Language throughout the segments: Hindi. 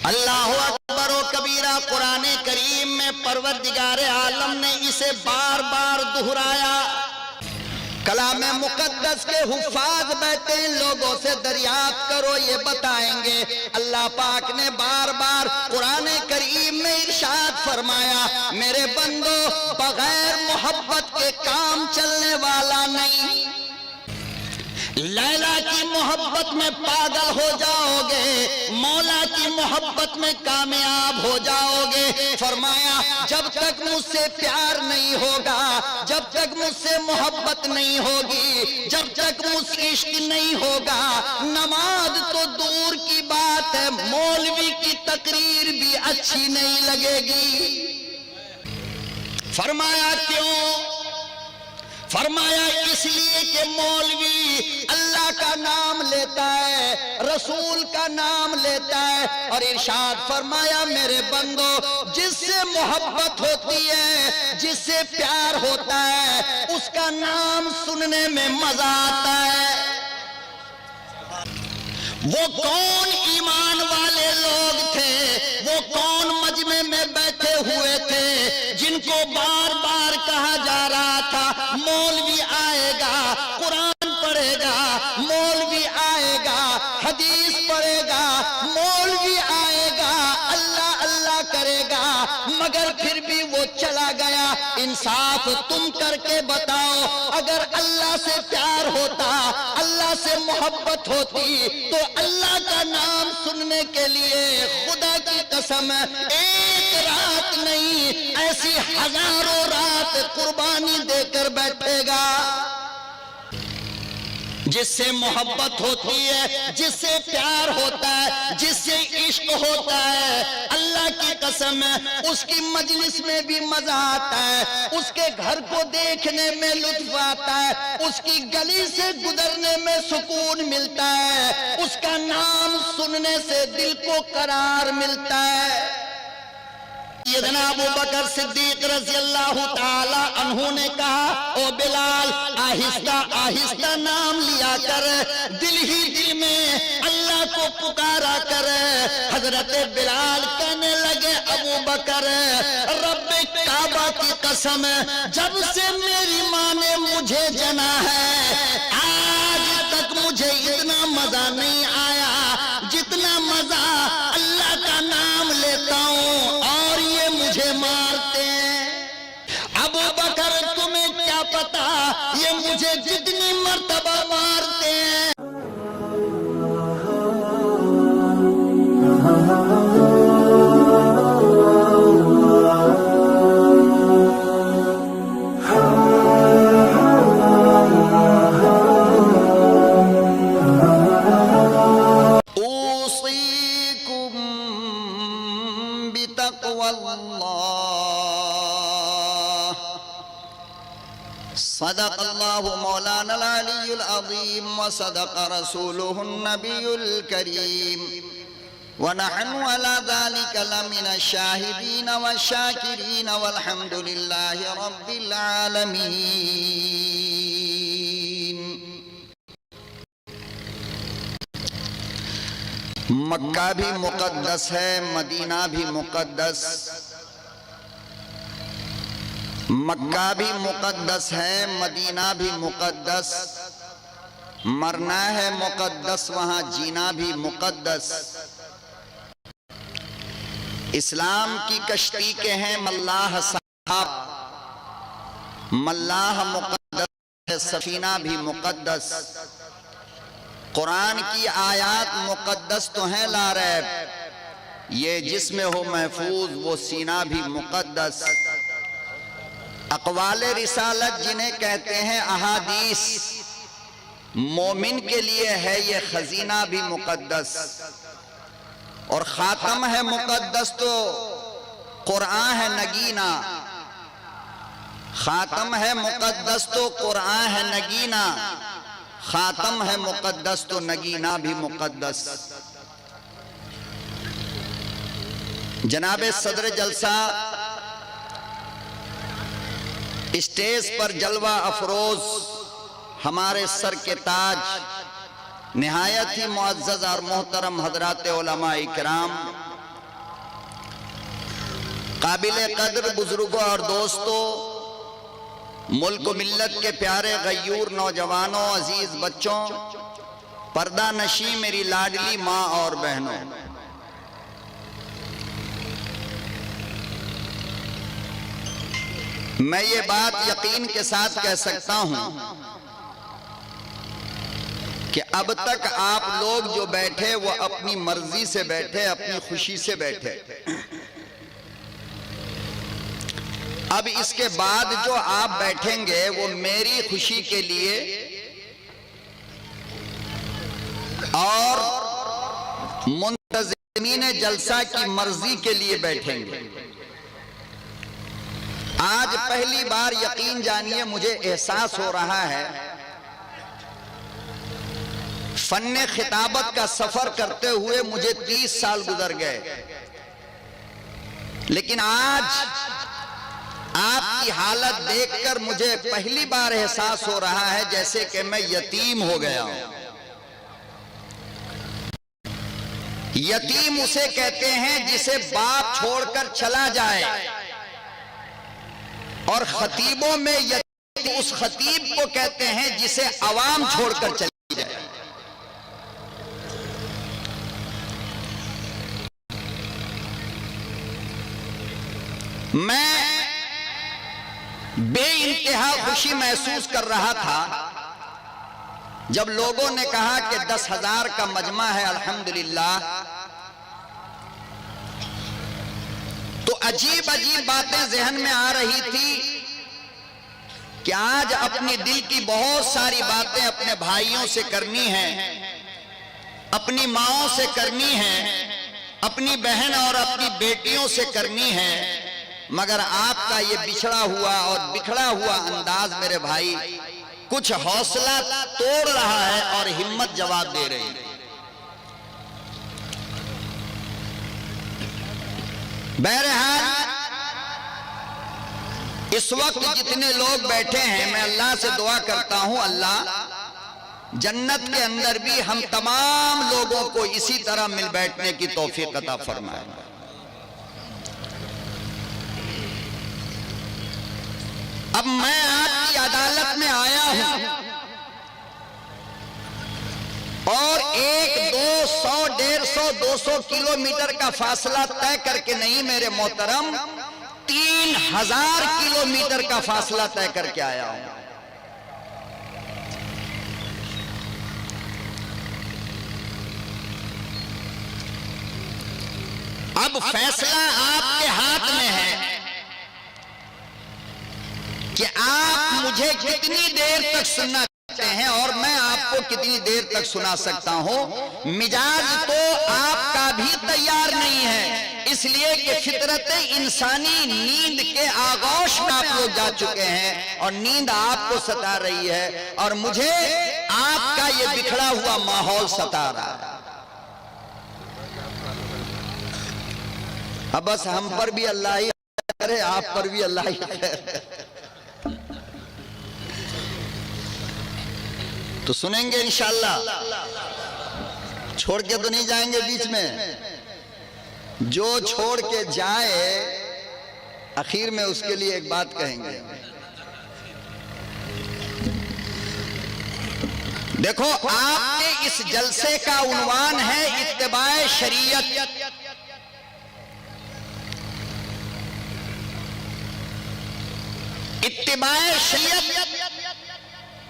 अल्लाहु अकबर व कबीरा। कुरान करीम में परवरदिगार आलम ने इसे बार बार दोहराया। कलाम मुकद्दस के हुफ़ाज़ बैठे इन लोगों से दरियाफ्त करो, ये बताएंगे। अल्लाह पाक ने बार बार कुरान करीम में इरशाद फरमाया, मेरे बंदो बगैर मोहब्बत के काम चलने वाला नहीं। लैला की मोहब्बत में पागल हो जाओगे, मौला की मोहब्बत में कामयाब हो जाओगे। फरमाया जब तक मुझसे प्यार नहीं होगा, जब तक मुझसे मोहब्बत नहीं होगी, जब तक मुझसे इश्क नहीं होगा, नमाज तो दूर की बात है, मौलवी की तकरीर भी अच्छी नहीं लगेगी। फरमाया क्यों? फरमाया इसलिए कि मौलवी अल्लाह का नाम लेता है, रसूल का नाम लेता है, और इरशाद फरमाया मेरे बंदो जिससे मोहब्बत होती है, जिससे प्यार होता है, उसका नाम सुनने में मजा आता है। वो कौन ईमान वाले लोग थे, वो कौन मजमे में बैठे हुए थे जिनको बार बार कहा जा रहा था मौलवी आएगा, कुरान पढ़ेगा, मौलवी आएगा, हदीस पढ़ेगा, मौलवी आएगा, अल्लाह अल्लाह करेगा, मगर फिर भी वो चला गया। इंसाफ तुम करके बताओ, अगर अल्लाह से प्यार होता, अल्लाह से मोहब्बत होती, तो अल्लाह का नाम सुनने के लिए खुदा की कसम एक रात नहीं, ऐसी हजारों रात कुर्बानी देकर बैठेगा। जिससे मोहब्बत होती है, जिससे प्यार होता है, जिससे इश्क होता है, अल्लाह की कसम उसकी मजलिस में भी मजा आता है, उसके घर को देखने में लुत्फ आता है, उसकी गली से गुजरने में सुकून मिलता है, उसका नाम सुनने से दिल को करार मिलता है। सैयदना अबू बकर सिद्दीक रज़ी अल्लाह ताला अन्हु ने कहा, ओ बिलाल आहिस्ता आहिस्ता नाम लिया कर, दिल ही दिल में अल्लाह को पुकारा कर। हजरत बिलाल कहने लगे अबू बकर रब्बे काबा की कसम, जब से मेरी माँ ने मुझे जना है आज तक मुझे इतना मजा नहीं आया जितना मजा अल्लाह का नाम लेता हूँ, और ये मुझे मारते हैं। अबू बकर तुम्हें क्या पता ये मुझे जितनी मर्तबा मारते हैं। सदक़ल्लाहु मौलाना अल-अलीयुल अज़ीम व सदक़ रसूलुहुन नबियुल करीम व नहनु अला ज़ालिका लमिनश शाहिदीन व शाकिरीन वल्हम्दुलिल्लाहि रब्बिल आलमीन। मक्का भी मुक़द्दस है, मदीना भी मुक़द्दस, मक्का भी मुक़द्दस है, मदीना भी मुक़द्दस, मरना है मुक़द्दस, वहां जीना भी मुक़द्दस। इस्लाम की कश्ती के हैं मल्लाह साहब, मल्लाह मुक़द्दस है, सफीना भी मुक़द्दस। कुरान की आयात मुक़द्दस तो हैं ला रैब, ये जिसमें हो महफूज वो सीना भी मुक़द्दस। अक़वाले रिसालत जिन्हें कहते हैं अहादीस, मोमिन के लिए है ये खजीना भी मुक़द्दस, और खातम है मुक़द्दस तो कुरान है नगीना, खातम है मुक़द्दस तो कुरान है नगीना, खातम है मुक़द्दस तो नगीना भी मुक़द्दस। जनाबे सदर जलसा स्टेज पर जलवा अफरोज हमारे सर के ताज, निहायत ही मुअज़्ज़ज़ और मोहतरम हज़रात उलमा इकराम, काबिल कद्र बुजुर्गों और दोस्तों, मुल्क मिल्लत के प्यारे गयूर नौजवानों, अजीज बच्चों, पर्दा नशी मेरी लाडली माँ और बहनों, मैं ये बात यकीन के साथ कह सकता हूं कि अब तक आप लोग जो बैठे वो अपनी मर्जी से बैठे, अपनी खुशी से बैठे। अब इसके बाद जो आप बैठेंगे वो मेरी खुशी के लिए और मुंतज़िमीन जलसा की मर्जी के लिए बैठेंगे। आज पहली बार यकीन जानिए मुझे एहसास हो रहा है, फन्ने खिताबत का सफर करते हुए मुझे 30 साल गुजर गए, लेकिन आज आपकी हालत देखकर मुझे पहली बार एहसास हो रहा है जैसे कि मैं यतीम हो गया हूं। यतीम उसे कहते हैं जिसे बाप छोड़कर चला जाए, और खतीबों में यतीम उस खतीब को कहते हैं जिसे अवाम छोड़कर चली जाए। मैं बेइंतहा खुशी महसूस कर रहा था जब लोगों ने कहा कि 10,000 का मजमा है अल्हम्दुलिल्लाह। तो अजीब अजीब बातें जहन में आ रही थी कि आज अपने दिल की बहुत सारी बातें अपने भाइयों से करनी है, अपनी माओं से करनी है, अपनी बहन और अपनी बेटियों से करनी है, मगर आपका ये बिछड़ा हुआ और बिखड़ा हुआ अंदाज मेरे भाई कुछ हौसला तोड़ रहा है और हिम्मत जवाब दे रही है। बहरहाल इस वक्त जितने लोग बैठे हैं, मैं अल्लाह से दुआ करता हूं अल्लाह जन्नत के अंदर भी हम तमाम लोगों को इसी तरह मिल बैठने की तौफीक अता फरमाए। अब मैं आपकी अदालत में आया हूं और 1, 2, 100, 150, 200 किलोमीटर का फासला तय करके नहीं मेरे मोहतरम, 3000 किलोमीटर का फासला तय करके आया हूं। अब फैसला आपके हाथ में है कि आप मुझे कितनी देर तक सुनना चाहते हैं और मैं आपको कितनी देर तक सुना सकता हूं। मिजाज तो आपका भी तैयार नहीं है, इसलिए कि फितरत इंसानी नींद के आगोश में आप लोग जा चुके हैं और नींद आपको सता रही है और मुझे आपका ये बिखड़ा हुआ माहौल सता रहा है। अब बस हम पर भी अल्लाह ही करे, आप पर भी अल्लाह ही करे। तो सुनेंगे इंशाअल्लाह, छोड़ के तो नहीं जाएंगे बीच में। जो छोड़ के जाए आखिर में उसके लिए एक बात कहेंगे। देखो, आपके इस जलसे का उन्वान है इत्तिबाए शरीयत। इत्तिबाए शरीयत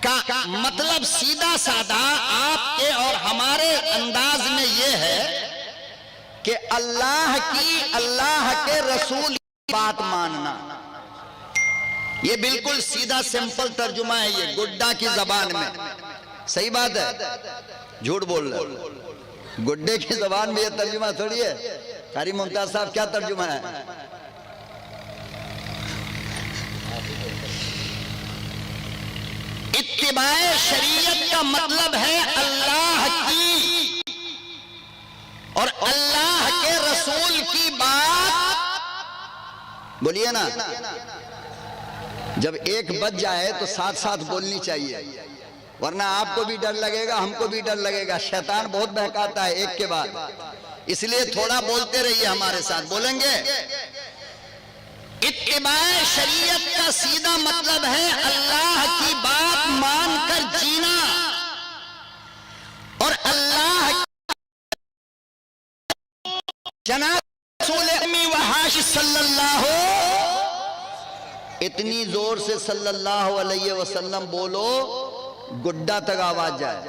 का मतलब सीधा साधा आपके और हमारे अंदाज में यह है कि अल्लाह की, अल्लाह के रसूल की बात मानना। ये बिल्कुल सीधा सिंपल तर्जुमा है, ये गुड्डा की जबान में। सही बात है, झूठ बोल रहे। गुड्डे की जबान में ये तर्जुमा थोड़ी है। कारी मुमताज साहब, क्या तर्जुमा है? इत्तिबाए शरीयत का मतलब है अल्लाह की और अल्लाह के रसूल की बात। बोलिए ना, जब एक बज जाए तो साथ साथ बोलनी चाहिए, वरना आपको भी डर लगेगा, हमको भी डर लगेगा। शैतान बहुत बहकाता है एक के बाद, इसलिए थोड़ा बोलते रहिए हमारे साथ। बोलेंगे इत्तिबाए शरीयत का सीधा मतलब है अल्लाह की बात मानकर जीना और अल्लाह जनाब रसूल अम्मी वहाश सल्लल्लाहु, इतनी जोर से सल्लल्लाहु अलैहि वसल्लम बोलो गुड्डा तक आवाज जाए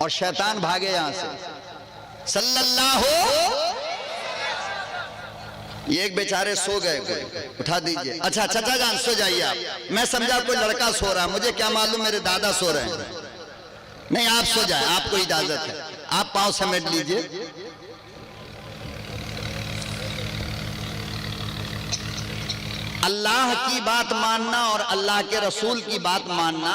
और शैतान भागे यहां से। सल्लल्लाहु, ये एक बेचारे सो गए, कोई उठा दीजिए। अच्छा चाचा जान सो जाइए आप, मैं समझा कोई लड़का सो रहा है, मुझे क्या मालूम मेरे दादा सो रहे हैं। नहीं आप सो जाए, आपको इजाजत है, आप पांव समेट लीजिए। अल्लाह की बात मानना और अल्लाह के रसूल की बात मानना,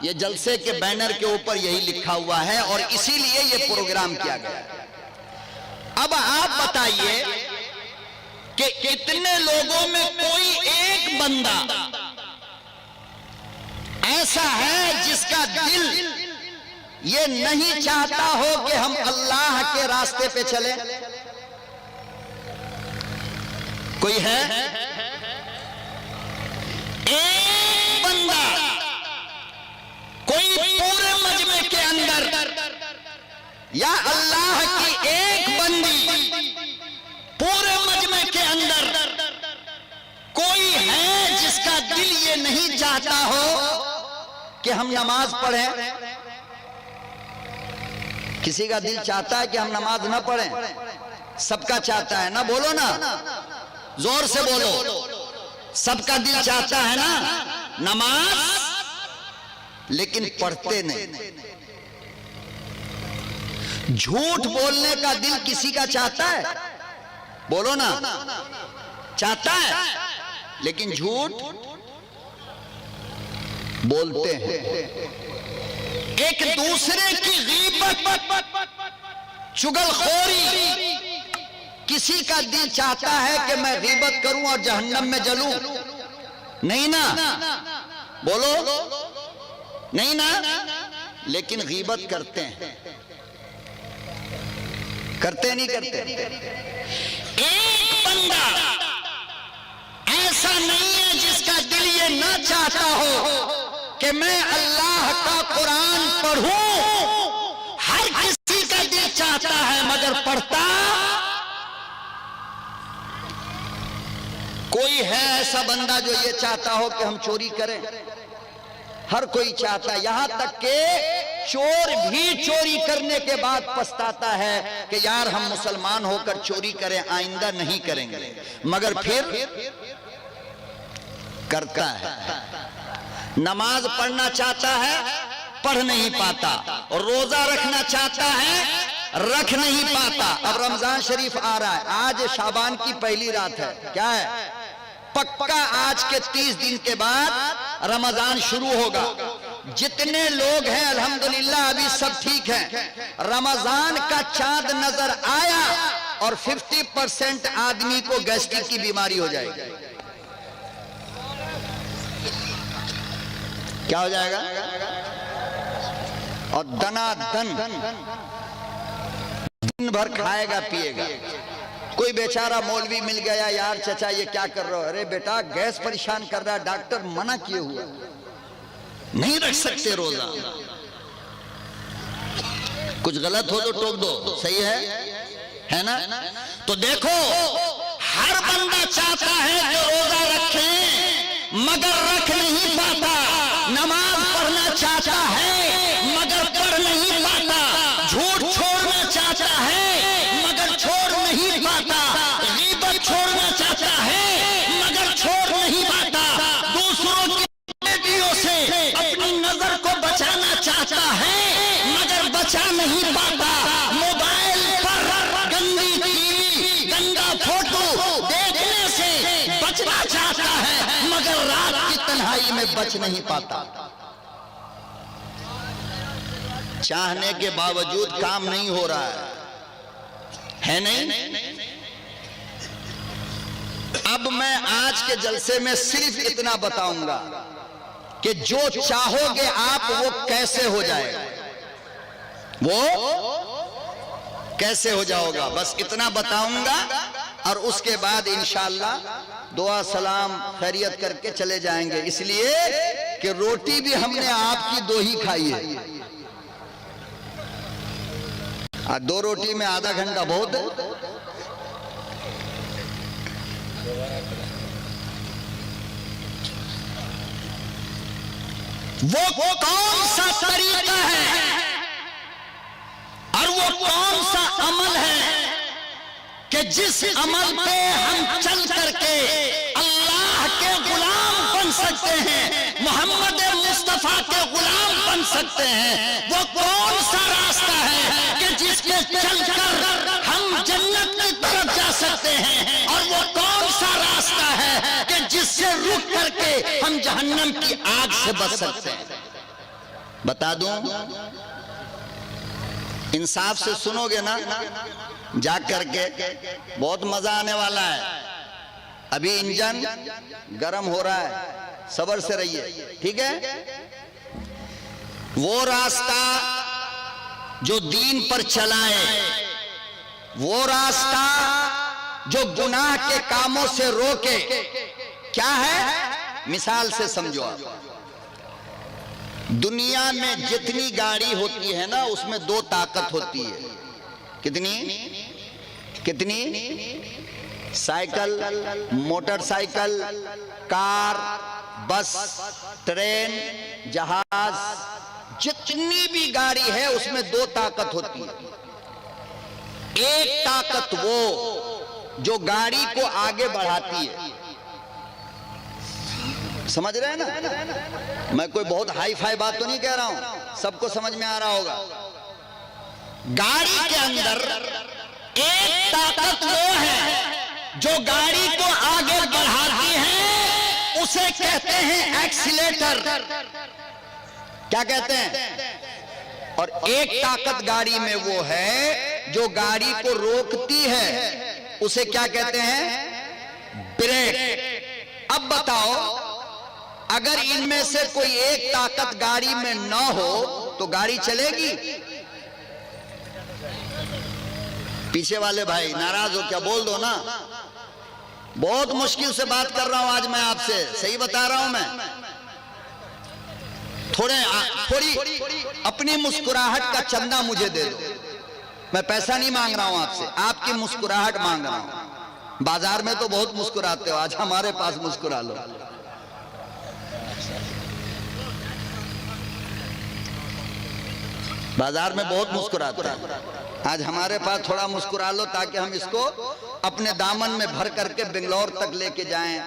ये जलसे के बैनर के ऊपर यही लिखा हुआ है और इसीलिए ये प्रोग्राम किया गया। अब आप बताइए कि कितने लोगों में कोई एक बंदा ऐसा है जिसका दिल ये नहीं चाहता हो कि हम अल्लाह के रास्ते पे चले? कोई है? एक बंदा, कोई पूरे मजमे के अंदर या अल्लाह की एक बंदी पूरे मजमे के अंदर कोई है जिसका दिल ये नहीं चाहता हो कि हम नमाज पढ़ें? किसी का दिल चाहता है कि हम नमाज ना पढ़ें? सबका चाहता है ना? बोलो ना, जोर से बोलो। सबका दिल चाहता है ना नमाज, लेकिन पढ़ते नहीं। झूठ बोलने का दिल किसी का चाहता है? बोलो ना, चाहता है, लेकिन झूठ बोलते हैं। एक दूसरे की गीबत, चुगलखोरी, किसी का दिल चाहता है कि मैं गीबत करूं और जहन्नम में जलूं? नहीं ना? बोलो, नहीं ना? लेकिन गीबत करते हैं, करते नहीं करते? एक बंदा ऐसा नहीं है जिसका दिल ये ना चाहता हो कि मैं अल्लाह का कुरान पढ़ूं। हर किसी का दिल चाहता है, मगर पढ़ता कोई है ऐसा बंदा जो ये चाहता हो कि हम चोरी करें? हर कोई चाहता है, यहां तक कि चोर भी चोरी करने के बाद पछताता है कि यार हम मुसलमान होकर चोरी करें, आइंदा नहीं करेंगे, मगर फिर करता है। नमाज पढ़ना चाहता है, पढ़ नहीं पाता, और रोजा रखना चाहता है, रख नहीं पाता। अब रमजान शरीफ आ रहा है, आज शाबान की पहली रात है, क्या है? पक्का आज के 30 दिन के बाद रमजान शुरू होगा। जितने लोग हैं अल्हम्दुलिल्लाह अभी सब ठीक हैं। रमजान का चांद नजर आया और 50% आदमी को गैस्ट्रिक की बीमारी हो जाएगी। क्या हो जाएगा? और दनादन दिन भर खाएगा पिएगा। कोई बेचारा मौलवी मिल गया, यार चचा ये क्या कर रहे हो? अरे बेटा गैस परेशान कर रहा है, डॉक्टर मना किए हुआ, नहीं रख सकते रोजा। कुछ गलत हो तो टोक दो, सही है ना? तो देखो हर बंदा चाहता है कि रोजा रखे, मगर रख नहीं पाता। नमाज पढ़ना चाहता है मगर पढ़ नहीं पाता। झूठ छोड़ना चाहता है मगर छोड़ नहीं पाता। गीबत छोड़ना चाहता है मगर छोड़ नहीं पाता। दूसरों की बेटियों से अपनी नजर को बचाना चाहता है मगर बचा नहीं पाता। मोबाइल पर गंदी टीवी, गंदा फोटो देखने से बचना चाहता है मगर रात की तन्हाई में बच नहीं पाता। चाहने के बावजूद काम नहीं हो रहा है नहीं? अब मैं आज के जलसे में सिर्फ इतना बताऊंगा कि जो चाहोगे आप वो कैसे हो जाएगा, वो कैसे हो जाओगा, बस इतना बताऊंगा। और उसके बाद इंशाअल्लाह दुआ सलाम खैरियत करके चले जाएंगे, इसलिए कि रोटी भी हमने आपकी 2 ही खाई है। 2 रोटी में आधा घंटा बहुत है। वो कौन सा तरीका है और वो कौन सा अमल है कि जिस अमल पे हम चल करके अल्लाह के गुलाम बन सकते हैं, मोहम्मद मुस्तफा के गुलाम बन सकते हैं। वो कौन सा रास्ता है कि जिसके चलकर हम जन्नत की तरफ जा सकते हैं, और वो कौन सा रास्ता है कि जिससे रुक करके हम जहन्नम की आग से बच सकते हैं। बता दूं, इंसाफ से सुनोगे ना जा करके बहुत मजा आने वाला है। अभी इंजन गर्म हो रहा है, सब्र से रहिए, ठीक है। वो रास्ता जो दीन पर चलाए, वो रास्ता जो गुनाह के कामों से रोके, क्या है? मिसाल से समझो आप, दुनिया में जितनी गाड़ी होती है ना, उसमें 2 ताकत होती है। कितनी कितनी? साइकिल, मोटरसाइकिल, कार, बस, ट्रेन, जहाज, जितनी भी गाड़ी है उसमें 2 ताकत होती है। एक ताकत वो जो गाड़ी को आगे बढ़ाती है, समझ रहे हैं ना? मैं कोई बहुत हाई फाई बात तो नहीं कह रहा हूं, सबको समझ में आ रहा होगा। गाड़ी के अंदर एक ताकत वो है जो गाड़ी को आगे बढ़ाती है, उसे कहते हैं एक्सीलेटर। क्या कहते हैं? और एक ताकत गाड़ी में वो है जो गाड़ी को रोकती है, उसे क्या कहते हैं? ब्रेक। अब बताओ, अगर इनमें से कोई एक ताकत गाड़ी में ना हो तो गाड़ी चलेगी? पीछे वाले भाई नाराज हो क्या? बोल दो ना। बहुत मुश्किल से बात कर रहा हूं आज मैं आपसे, सही बता रहा हूं मैं। थोड़ी अपनी मुस्कुराहट का चंदा मुझे दे दो। मैं पैसा नहीं मांग रहा हूं आपसे, आपकी मुस्कुराहट मांग रहा हूं। बाजार में तो बहुत मुस्कुराते हो, आज हमारे पास मुस्कुरा लो। बाजार में बहुत मुस्कुराते हैं, आज हमारे पास थोड़ा मुस्कुरा लो ताकि हम इसको अपने दामन में भर करके बेंगलोर तक लेके जाएं,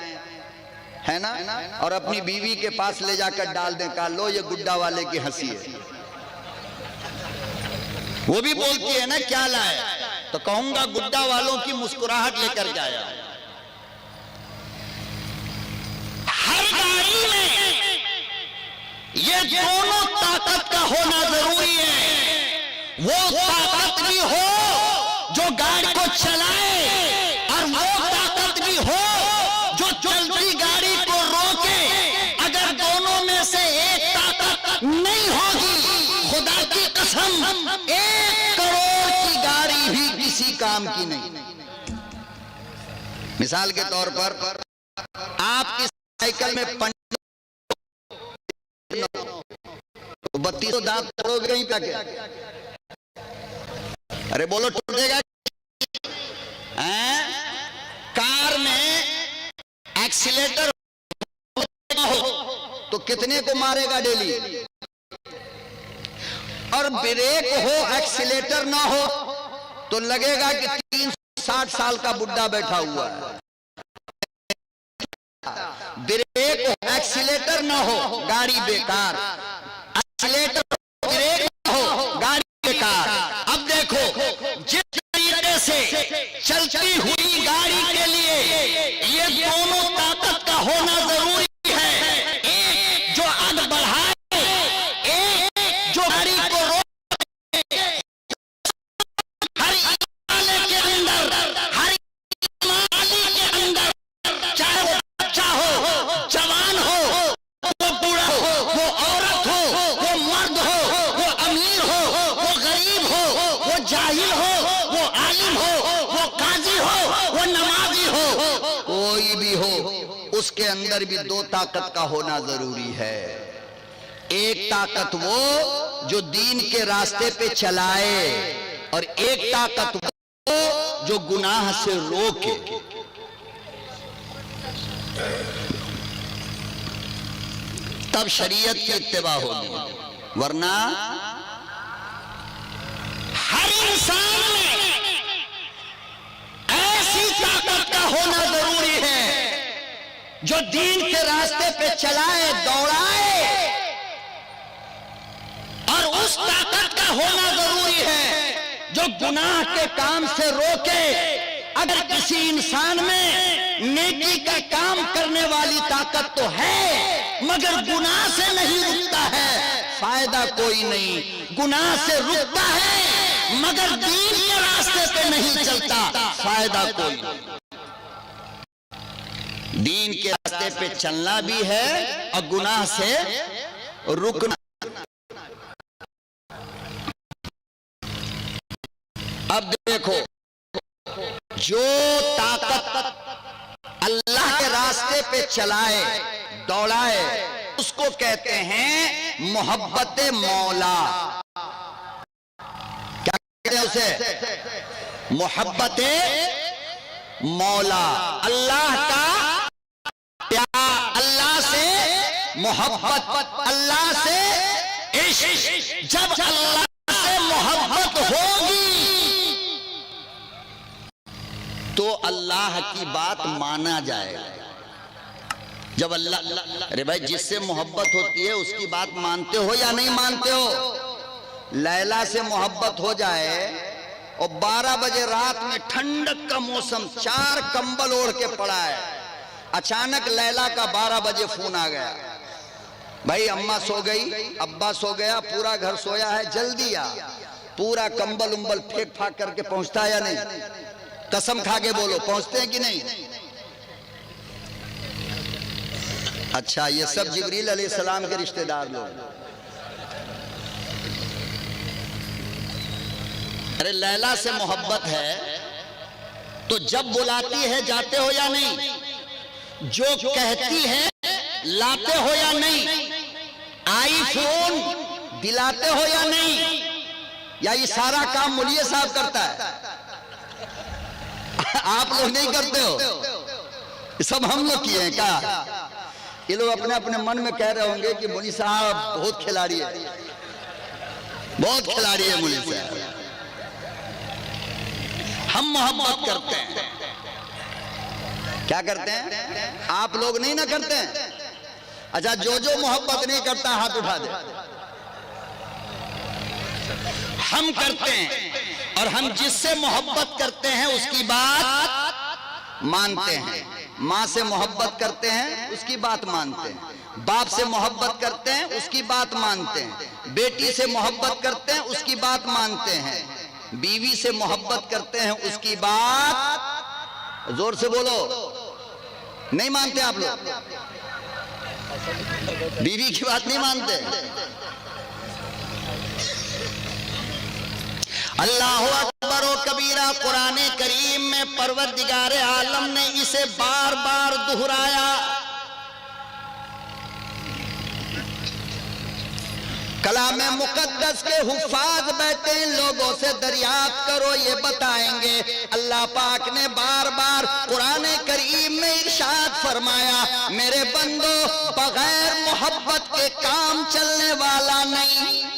है ना? और अपनी बीवी के पास ले जाकर डाल दें, कहा लो ये गुड्डा वाले की हंसी है। वो भी बोलती है ना क्या लाए, तो कहूंगा गुड्डा वालों की मुस्कुराहट लेकर के आया। हर गाड़ी में ये दोनों ताकत का होना जरूरी है। वो ताकत भी हो जो गाड़ी को चलाए, और वो ताकत भी हो जो चलती गाड़ी को रोके। अगर दोनों में से एक ताकत नहीं होगी, खुदा की कसम 1 करोड़ की गाड़ी भी किसी काम की नहीं। मिसाल के तौर पर आपकी साइकिल में 32 दांत तोड़ोगे कहीं पे आके? अरे बोलो, टूटेगा? कार में एक्सीलेटर हो तो कितने को मारेगा डेली? और ब्रेक हो, एक्सीलेटर ना हो तो लगेगा कि 360 साल का बुड्ढा बैठा हुआ है। ब्रेक हो, एक्सीलेटर ना हो, गाड़ी बेकार। एक्सीलेटर ब्रेक ना हो, गाड़ी बेकार। अब देखो, जिस तरीके से चलती हुई गाड़ी के लिए ये दोनों ताकत का होना जरूरी है। एक जो आगे बढ़ाए, एक जो गाड़ी को रोके। हर इमाले के अंदर, हर इमाले के अंदर, चाहे वो बच्चा हो, जवान हो, वो बूढ़ा हो, वो औरत हो, वो मर्द हो, वो अमीर हो, वो गरीब हो, वो जाहिल हो, वो आलिम हो, वो काजी हो, उसके अंदर भी दो ताकत का होना जरूरी है। एक ताकत वो जो दीन के रास्ते पे चलाए और एक ताकत वो जो गुनाह से रोके। तब शरीयत की इत्तिबा होगी, वरना हर इंसान में ऐसी ताकत का होना जरूरी है जो दीन के रास्ते पे चलाए, दौड़ाए, और उस ताकत का होना जरूरी है जो गुनाह के काम से रोके। अगर किसी इंसान में नेकी का काम करने वाली ताकत तो है मगर गुनाह से नहीं रुकता है, फायदा कोई नहीं। गुनाह से रुकता है मगर दीन के रास्ते पे नहीं चलता, फायदा कोई नहीं। दीन के रास्ते पे चलना भी है और गुनाह से रुकना। अब देखो, जो ताकत अल्लाह के रास्ते पे चलाए, दौड़ाए, उसको कहते हैं मोहब्बत मौला। क्या कहते हैं उसे? मोहब्बत मौला। अल्लाह का प्यार, अल्लाह से मोहब्बत, अल्लाह से इश्क। जब अल्लाह से मोहब्बत होगी तो अल्लाह की बात माना जाएगा। जब अल्लाह, अरे भाई जिससे मोहब्बत होती है उसकी बात मानते हो या नहीं मानते हो? लैला से मोहब्बत हो जाए और 12 बजे रात में ठंडक का मौसम, 4 कंबल ओढ़ के पड़ा है, अचानक लैला का 12 बजे फोन आ गया, भाई अम्मा सो गई, अब्बा सो गया, पूरा घर सोया है, जल्दी आ। पूरा कंबल उम्बल फेंक फाक करके पहुंचता है या नहीं? कसम खा के बोलो, पहुंचते हैं कि नहीं? अच्छा, ये सब जिब्रील अलैहिस्सलाम के रिश्तेदार लोग। अरे लैला से मोहब्बत है तो जब बुलाती है जाते हो या नहीं? जो कहती है लाते हो या नहीं? आईफोन दिलाते हो या नहीं? या ये सारा काम मुलिया साहब करता है? आप लोग नहीं करते हो? ये सब हम लोग किए हैं क्या? ये लोग अपने अपने मन में कह रहे होंगे कि मुली साहब बहुत खिलाड़ी है, बहुत खिलाड़ी है मुली साहब। हम मोहब्बत करते हैं। क्या करते हैं? आप लोग नहीं ना करते हैं? अच्छा, जो जो मोहब्बत नहीं करता हाथ उठा दे। हम करते हैं और हम जिससे मोहब्बत करते हैं उसकी बात मानते हैं। माँ से मोहब्बत करते हैं उसकी बात मानते हैं, बाप से मोहब्बत करते हैं उसकी बात मानते हैं, बेटी से मोहब्बत करते हैं उसकी बात मानते हैं, बीवी से मोहब्बत करते हैं उसकी बात, जोर से बोलो, नहीं मानते आप लोग? बीवी की बात नहीं मानते? अल्लाहु अकबर व कबीरा। कुरान करीम में परवरदिगार आलम ने इसे बार बार दोहराया। कलाम मुकद्दस के हुफ़ाज़ बैठे इन लोगों से दरियाफ्त करो, ये बताएंगे अल्लाह पाक ने बार बार कुरान करीम में इरशाद फरमाया, मेरे बंदो बगैर मोहब्बत के काम चलने वाला नहीं।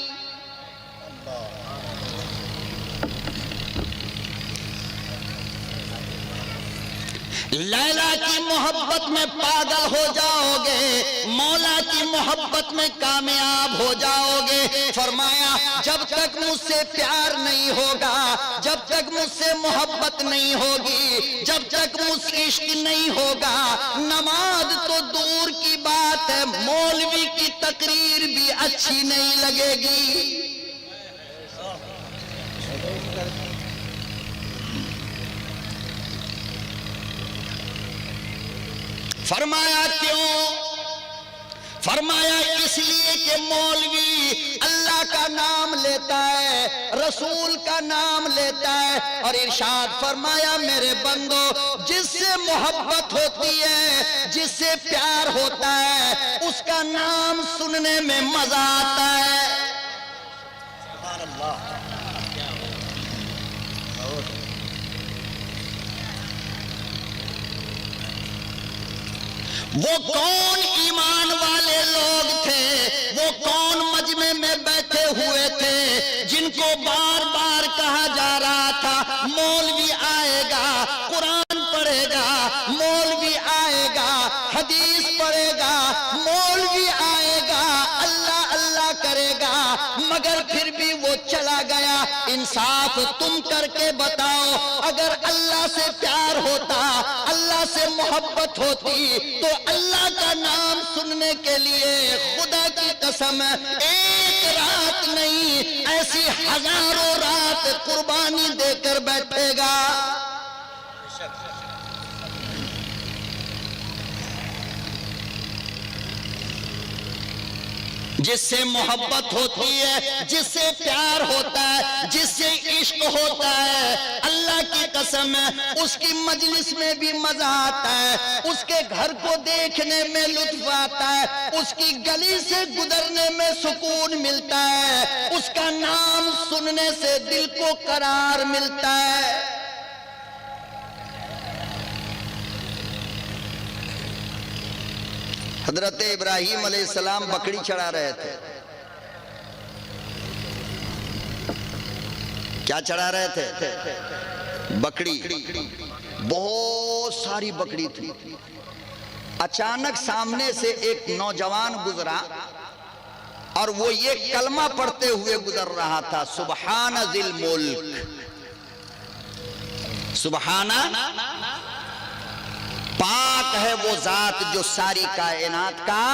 लैला की मोहब्बत में पागल हो जाओगे, मौला की मोहब्बत में कामयाब हो जाओगे। फरमाया जब तक मुझसे प्यार नहीं होगा, जब तक मुझसे मोहब्बत नहीं होगी, जब तक मुझसे इश्क नहीं होगा, नमाज तो दूर की बात है, मौलवी की तकरीर भी अच्छी नहीं लगेगी। फरमाया क्यों? फरमाया इसलिए कि मौलवी अल्लाह का नाम लेता है, रसूल का नाम लेता है, और इरशाद फरमाया मेरे बंदो जिससे मोहब्बत होती है, जिससे प्यार होता है, उसका नाम सुनने में मजा आता है। सुभान अल्लाह। वो कौन ईमान वाले लोग थे, वो कौन मजमे में बैठे हुए थे जिनको बार बार कहा जा रहा था मौलवी आएगा कुरान पढ़ेगा, मौलवी आएगा हदीस पढ़ेगा, मौलवी आएगा अल्लाह अल्लाह करेगा, मगर फिर भी वो चला गया। इंसाफ तुम करके बताओ, अगर अल्लाह से प्यार होता, अल्लाह से मोहब्बत होती, तो अल्लाह का नाम सुनने के लिए खुदा की कसम एक रात नहीं ऐसी हजारों रात कुर्बानी देकर बैठेगा। जिससे मोहब्बत होती है, जिससे प्यार होता है, जिससे इश्क होता है, अल्लाह की कसम उसकी मजलिस में भी मजा आता है, उसके घर को देखने में लुत्फ आता है, उसकी गली से गुजरने में सुकून मिलता है, उसका नाम सुनने से दिल को करार मिलता है। हजरत इब्राहीम अलैहिस्सलाम बकरी चढ़ा रहे थे। क्या चढ़ा रहे थे? बकरी। बहुत सारी बकरी थी। अचानक सामने से एक नौजवान गुजरा और वो ये कलमा पढ़ते हुए गुजर रहा था, सुबहान जिल मुल्क, सुबहाना पाक है वो जात जो सारी कायनात का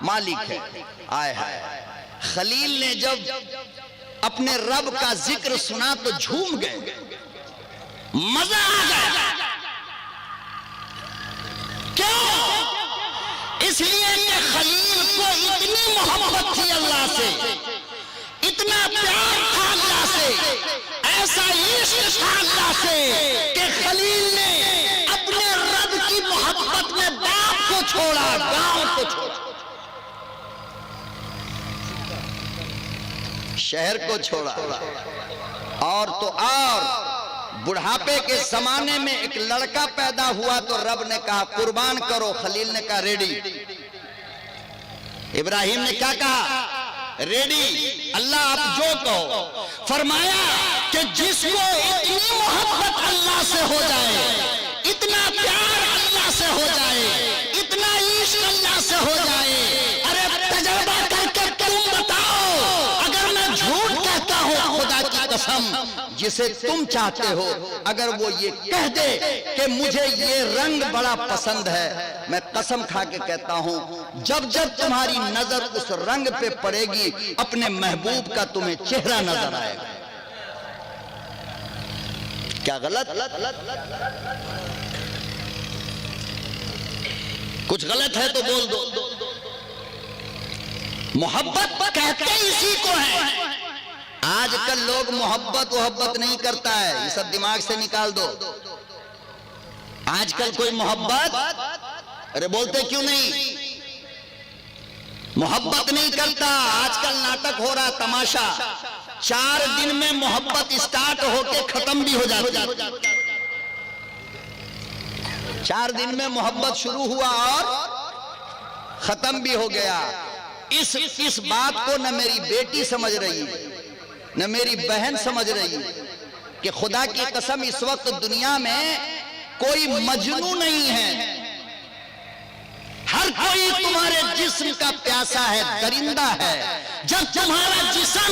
मालिक है। आए हाय, खलील ने जब अपने रब का जिक्र सुना तो झूम गए, मजा आ गया। क्यों? इसलिए कि खलील को इतनी मोहब्बत थी अल्लाह से, इतना प्यार था अल्लाह से, ऐसा इश्क था अल्लाह से कि खलील ने अपने रब की मोहब्बत में बाप को छोड़ा, गांव को छोड़ा, शहर को छोड़ा। और तो और बुढ़ापे के जमाने में एक लड़का पैदा हुआ तो रब ने कहा कुर्बान करो, खलील ने कहा रेडी। इब्राहिम ने क्या कहा? रेडी, अल्लाह आप जो कहो। फरमाया कि जिसको इतनी मोहब्बत अल्लाह से हो जाए, इतना प्यार अल्लाह से हो जाए, इतना इश्क अल्लाह से हो जाए, अरे तजर्बा करके तुम बताओ, अगर मैं झूठ कहता हूं खुदा की कसम, जिसे तुम चाहते हो, अगर वो ये कह दे कि मुझे ये रंग बड़ा पसंद है, मैं कसम खा के कहता हूं जब जब तुम्हारी नजर उस रंग पे पड़ेगी अपने महबूब का तुम्हें चेहरा नजर आएगा। क्या गलत? कुछ गलत है तो बोल दो। मोहब्बत कहते इसी को है। आजकल लोग मोहब्बत नहीं करता है, ये सब दिमाग से निकाल दो। आजकल कोई मोहब्बत, अरे बोलते क्यों नहीं? मोहब्बत नहीं करता। आजकल नाटक हो रहा, तमाशा। 4 दिन में मोहब्बत स्टार्ट होके खत्म भी हो जाती। 4 दिन में मोहब्बत शुरू हुआ और खत्म भी हो गया। इस बात को न मेरी बेटी समझ रही, न मेरी बहन समझ रही कि खुदा की कसम इस वक्त दुनिया में कोई मजनू नहीं है। हर कोई तुम्हारे जिस्म का प्यासा है, दरिंदा है। जब तुम्हारा जिस्म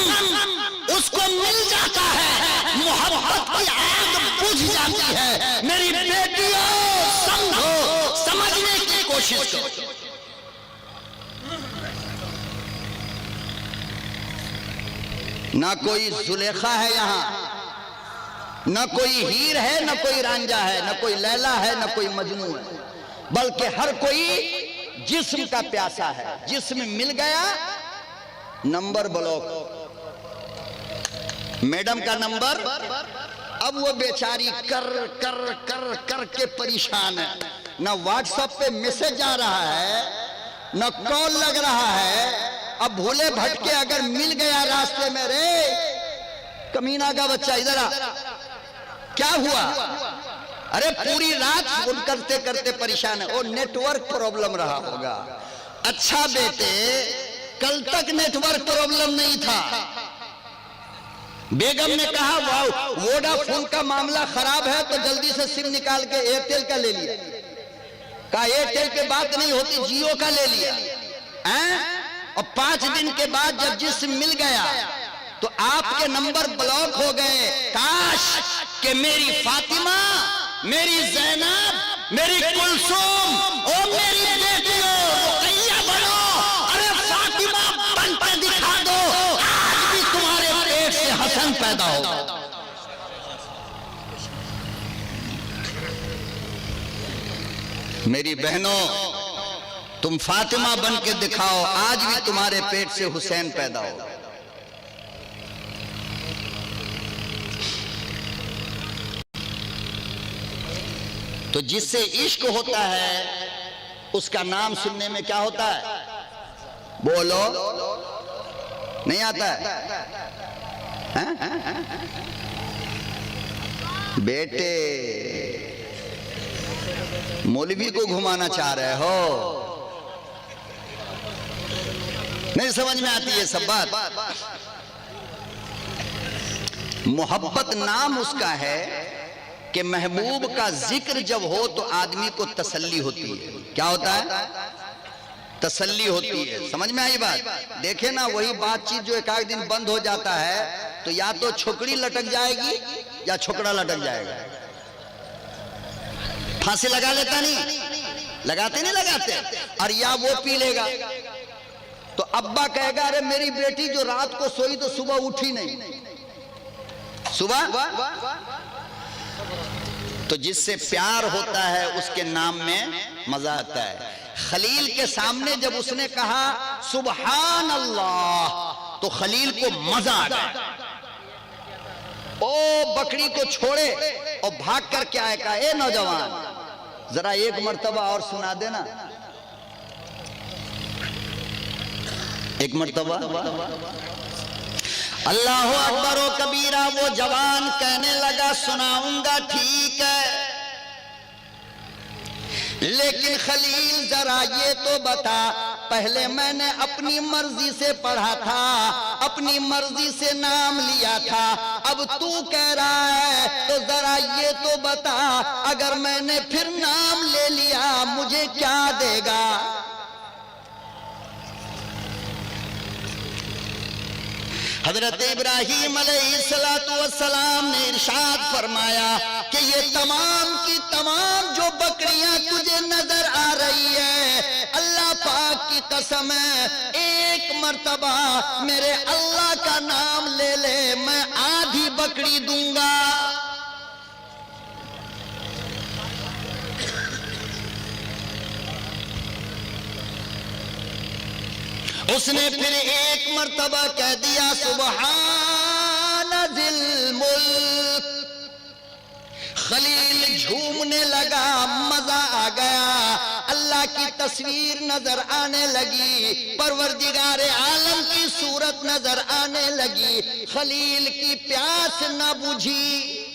उसको मिल जाता है, मोहब्बत की आग बुझ जाती है। मेरी बेटियों समझो, समझने की कोशिश करो। ना कोई जुलेखा है यहाँ, ना कोई हीर है, ना कोई रांझा है, ना कोई लैला है, ना कोई मजनू है, बल्कि हर कोई जिस्म का प्यासा है, जिस्म मिल गया नंबर ब्लॉक, मैडम का नंबर। अब वो बेचारी कर कर कर कर के परेशान है, ना व्हाट्सएप पे मैसेज आ रहा है, ना कॉल लग रहा है। अब भूले भटके अगर मिल गया रास्ते में, रे कमीना का बच्चा इधर आ, क्या हुआ? अरे पूरी रात फोन करते करते परेशान है, वो नेटवर्क प्रॉब्लम रहा होगा। अच्छा बेटे, कल तक नेटवर्क प्रॉब्लम नहीं था। बेगम ने कहा वाह, वोडाफोन का मामला खराब है तो जल्दी से सिम निकाल के एयरटेल का ले लिया। कहा एयरटेल पे बात नहीं होती, जियो का ले लिया। और 5 दिन के बाद जब जिस्म मिल गया तो आपके नंबर ब्लॉक हो गए। काश कि मेरी फातिमा, मेरी जैनब, मेरी कुलसुम और मेरी बेटियों रुकैया बनो। अरे फातिमा बन पर दिखा दो, आज भी तुम्हारे पेट से हसन पैदा हो। मेरी बहनों, तुम फातिमा बन के दिखाओ, आज भी तुम्हारे पेट से हुसैन पैदा हो। तो जिससे इश्क होता है उसका नाम सुनने में क्या होता है? बोलो, नहीं आता है? बेटे, मौलवी को घुमाना चाह रहे हो? नहीं समझ में आती है सब बात। मोहब्बत नाम उसका है कि महबूब का जिक्र जब हो तो आदमी को तसल्ली होती है। क्या होता है? तसल्ली होती है। समझ में आई बात? देखे ना, वही बातचीत जो एक दिन बंद हो जाता है तो या तो छोकरी लटक जाएगी या छोकरा लटक जाएगा। फांसी लगा लेता नहीं, लगाते नहीं लगाते, और या वो पी लेगा। तो अब्बा कहेगा अरे मेरी बेटी जो रात को सोई तो सुबह उठी नहीं। सुबह तो जिससे प्यार होता है उसके नाम में मजा आता है। खलील के सामने जब उसने कहा सुबहान अल्लाह तो खलील को मजा आ गया। ओ बकरी को छोड़े और भाग कर क्या है, कहा ए नौजवान जरा एक मर्तबा और सुना देना, एक मर्तबा। अल्लाह अकबर ओ कबीरा। वो जवान कहने लगा सुनाऊंगा, ठीक है, लेकिन खलील जरा ये तो बता, पहले मैंने अपनी मर्जी से पढ़ा था, अपनी मर्जी से नाम लिया था, अब तू कह रहा है तो जरा ये तो बता, अगर मैंने फिर नाम ले लिया मुझे क्या देगा? हजरत इब्राहीम अलैहिस्सलाम ने इरशाद फरमाया कि ये तमाम की तमाम जो बकरियां तुझे नजर आ रही है, अल्लाह पाक की कसम है, एक मर्तबा मेरे अल्लाह का नाम ले ले, मैं आधी बकरी दूंगा। उसने फिर एक मर्तबा कह दिया सुबहान जिल मुल्क। खलील झूमने लगा, मजा आ गया, अल्लाह की तस्वीर नजर आने लगी, परवरदिगारे आलम की सूरत नजर आने लगी। खलील की प्यास न बुझी।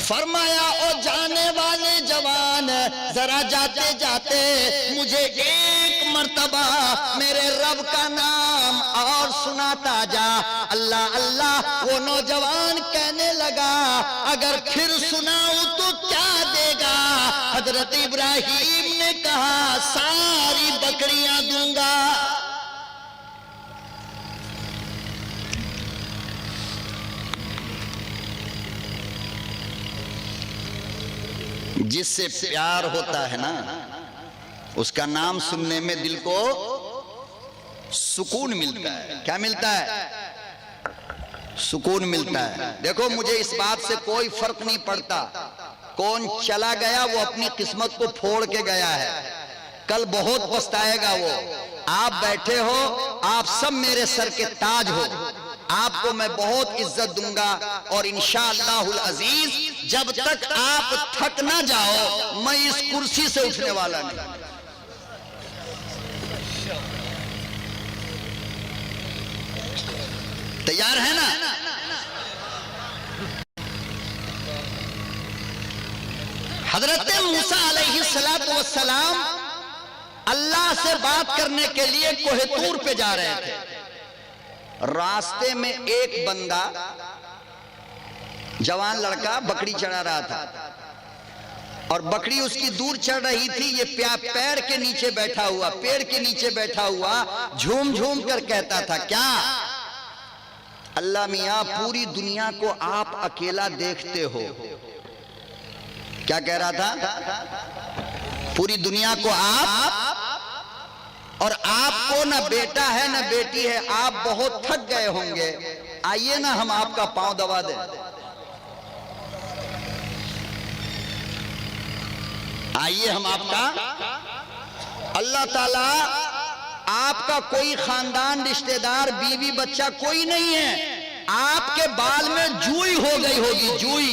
फरमाया ओ जाने वाले जवान, जरा जाते जाते मुझे एक मर्तबा मेरे रब का नाम और सुनाता जा। अल्लाह अल्लाह। वो नौजवान कहने लगा अगर फिर सुनाऊं तो क्या देगा? हजरत इब्राहीम ने कहा सारी बकरियां दूंगा। जिससे प्यार होता है ना उसका नाम सुनने में दिल को सुकून मिलता है। क्या मिलता है? सुकून मिलता है। देखो मुझे इस बात से कोई फर्क नहीं पड़ता कौन चला गया वो अपनी किस्मत को फोड़ के गया है, कल बहुत पछताएगा वो। आप बैठे हो, आप सब मेरे सर के ताज हो, आपको मैं बहुत इज्जत दूंगा और इंशाअल्लाहुल अजीज जब तक आप थक ना जाओ मैं इस कुर्सी से उठने वाला नहीं। तैयार है ना? हजरत मूसा अलैहिस्सलातु वस्सलाम अल्लाह से बात करने के लिए कोहे तूर पे जा रहे थे। रास्ते में एक बंदा, जवान लड़का, बकरी चढ़ा रहा था और बकरी उसकी दूर चढ़ रही थी। ये पैर के नीचे बैठा हुआ, पेड़ के नीचे बैठा हुआ झूम झूम कर कहता था, क्या अल्लाह मियां पूरी दुनिया को आप अकेला देखते हो? क्या कह रहा था? पूरी दुनिया को आप, और आपको ना बेटा है ना बेटी है, आप बहुत थक गए होंगे, आइए ना हम आपका पांव दबा दें। आइए हम आपका, अल्लाह ताला आपका कोई खानदान, रिश्तेदार, बीवी, बच्चा कोई नहीं है, आपके बाल में जूई हो गई होगी, जूई,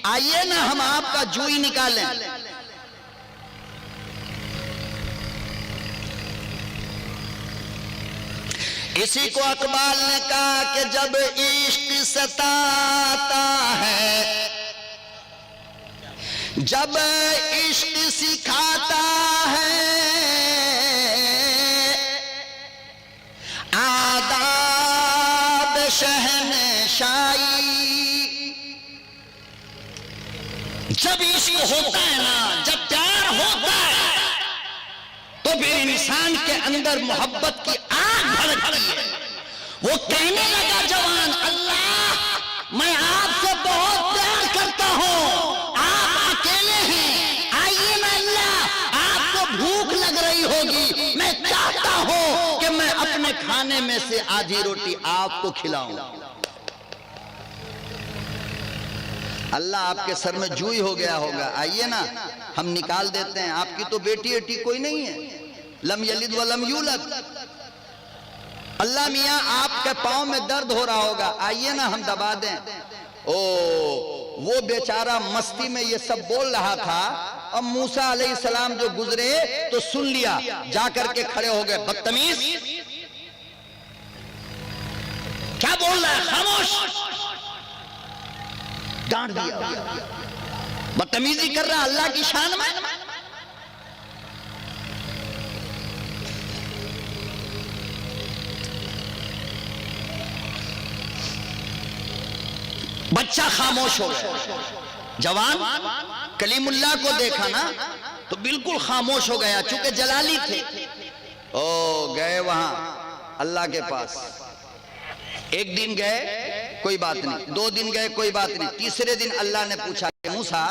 आइए ना हम आपका जूई निकालें। इसी को अकबाल ने कहा कि जब इश्क सताता है, जब इश्क सिखाता है, आदाब शहनशाही, जब इश्क होता है ना, जब प्यार होता है तो फिर इंसान के अंदर मोहब्बत की आग भड़कती है। वो कहने लगा जवान, अल्लाह मैं आपसे बहुत प्यार करता हूं, आप अकेले हैं, आइए ना अल्लाह, आपको भूख लग रही होगी, मैं चाहता हूं कि मैं अपने खाने में से आधी रोटी आपको खिलाऊं। अल्लाह आपके सर में जूई हो गया होगा, आइए ना हम निकाल देते हैं, आपकी तो बेटी बेटी कोई नहीं है, लम यलिद व लम यूलद। अल्लाह मियां आपके पांव में दर्द हो रहा होगा, आइए ना हम दबा दें। ओ वो बेचारा मस्ती में ये सब बोल रहा था, अब मूसा अलैहिस्सलाम जो गुजरे तो सुन लिया, जाकर के खड़े हो गए, बदतमीज क्या बोल रहा है, खामोश, डांट दिया, बदतमीजी कर रहा अल्लाह की शान में। बच्चा खामोश हो गया, जवान कलीमुल्लाह को देखा ना तो बिल्कुल खामोश हो गया, चूंकि जलाली थे। ओ गए वहां अल्लाह के पास, एक दिन गए कोई बात नहीं, 2 दिन गए कोई बात नहीं, तीसरे दिन अल्लाह ने पूछा, मूसा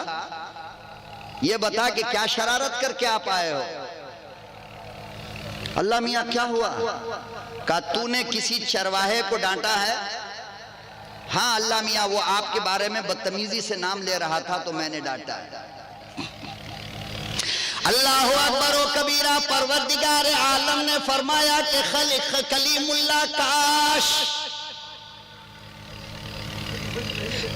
ये बता कि क्या शरारत करके आप आए हो? अल्लाह मियां क्या हुआ? कहा तूने किसी चरवाहे को डांटा है? हाँ अल्लाह मियां वो आपके बारे में बदतमीजी से नाम ले रहा था तो मैंने डांटा है। अल्लाह अकबर व कबीरा। परवरदिगार आलम ने फरमाया कि कलीमुल्लाह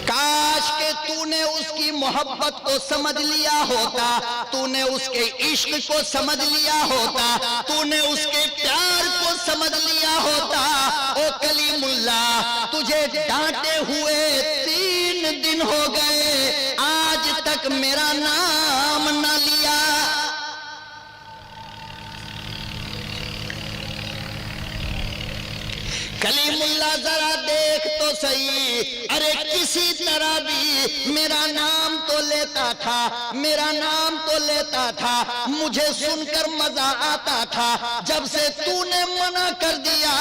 काश के तूने उसकी मोहब्बत को समझ लिया होता, तूने उसके इश्क को समझ लिया होता, तूने उसके प्यार को समझ लिया होता। ओ कलीमुल्लाह तुझे डांटे हुए 3 दिन हो गए, आज तक मेरा नाम न लिया। कलीमुल्लाह जरा देख तो सही, अरे किसी तरह भी मेरा नाम तो लेता था, मेरा नाम तो लेता था, मुझे सुनकर मजा आता था। जब से तूने मना कर दिया,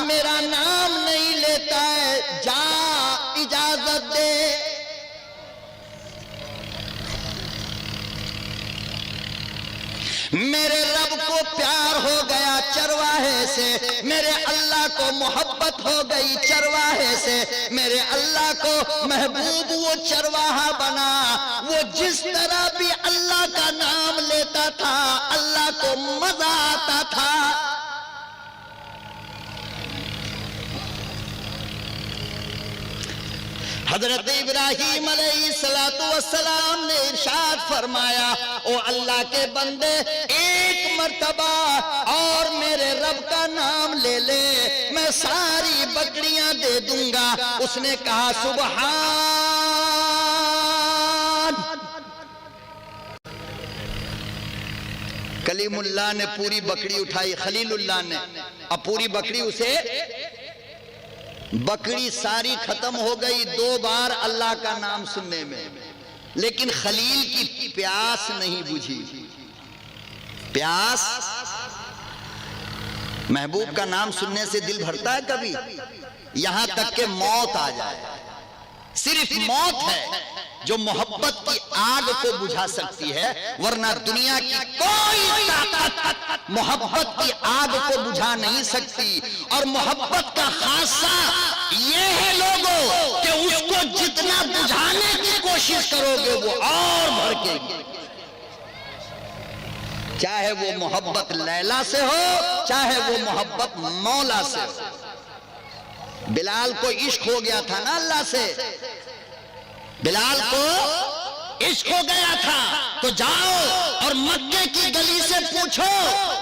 मेरा नाम नहीं लेता है, जा इजाजत दे। मेरे रब को प्यार हो गया चरवाहे से, मेरे अल्लाह को मोहब्बत हो गई चरवाहे से, मेरे अल्लाह को महबूब वो चरवाहा बना, वो जिस तरह भी अल्लाह का नाम लेता था अल्लाह को मजा आता था। हजरत इब्राहीम अलैहिस्सलातु वस्सलाम ने इरशाद फरमाया, ओ अल्लाह के बंदे एक मर्तबा और मेरे रब का नाम ले ले, मैं सारी बकरियां दे दूंगा। उसने कहा सुभान। कलीमुल्लाह ने पूरी बकरी उठाई, खलीलुल्लाह ने, अब पूरी बकरी उसे, बकरी सारी खत्म हो गई 2 बार अल्लाह का नाम सुनने में, लेकिन खलील की प्यास नहीं बुझी। प्यास, महबूब का नाम सुनने से दिल भरता है कभी? यहां तक के मौत आ जाए, सिर्फ मौत है जो मोहब्बत की आग को बुझा सकती है, वरना दुनिया की कोई ताकत मोहब्बत की आग को बुझा नहीं सकती। और मोहब्बत का खासा ये है लोगों कि उसको जितना बुझाने की कोशिश करोगे वो और भड़केगी। चाहे वो मोहब्बत लैला से हो, चाहे वो मोहब्बत मौला से हो। बिलाल को इश्क हो गया था ना अल्लाह से, बिलाल को इश्क हो गया था, तो जाओ और मक्के की गली से पूछो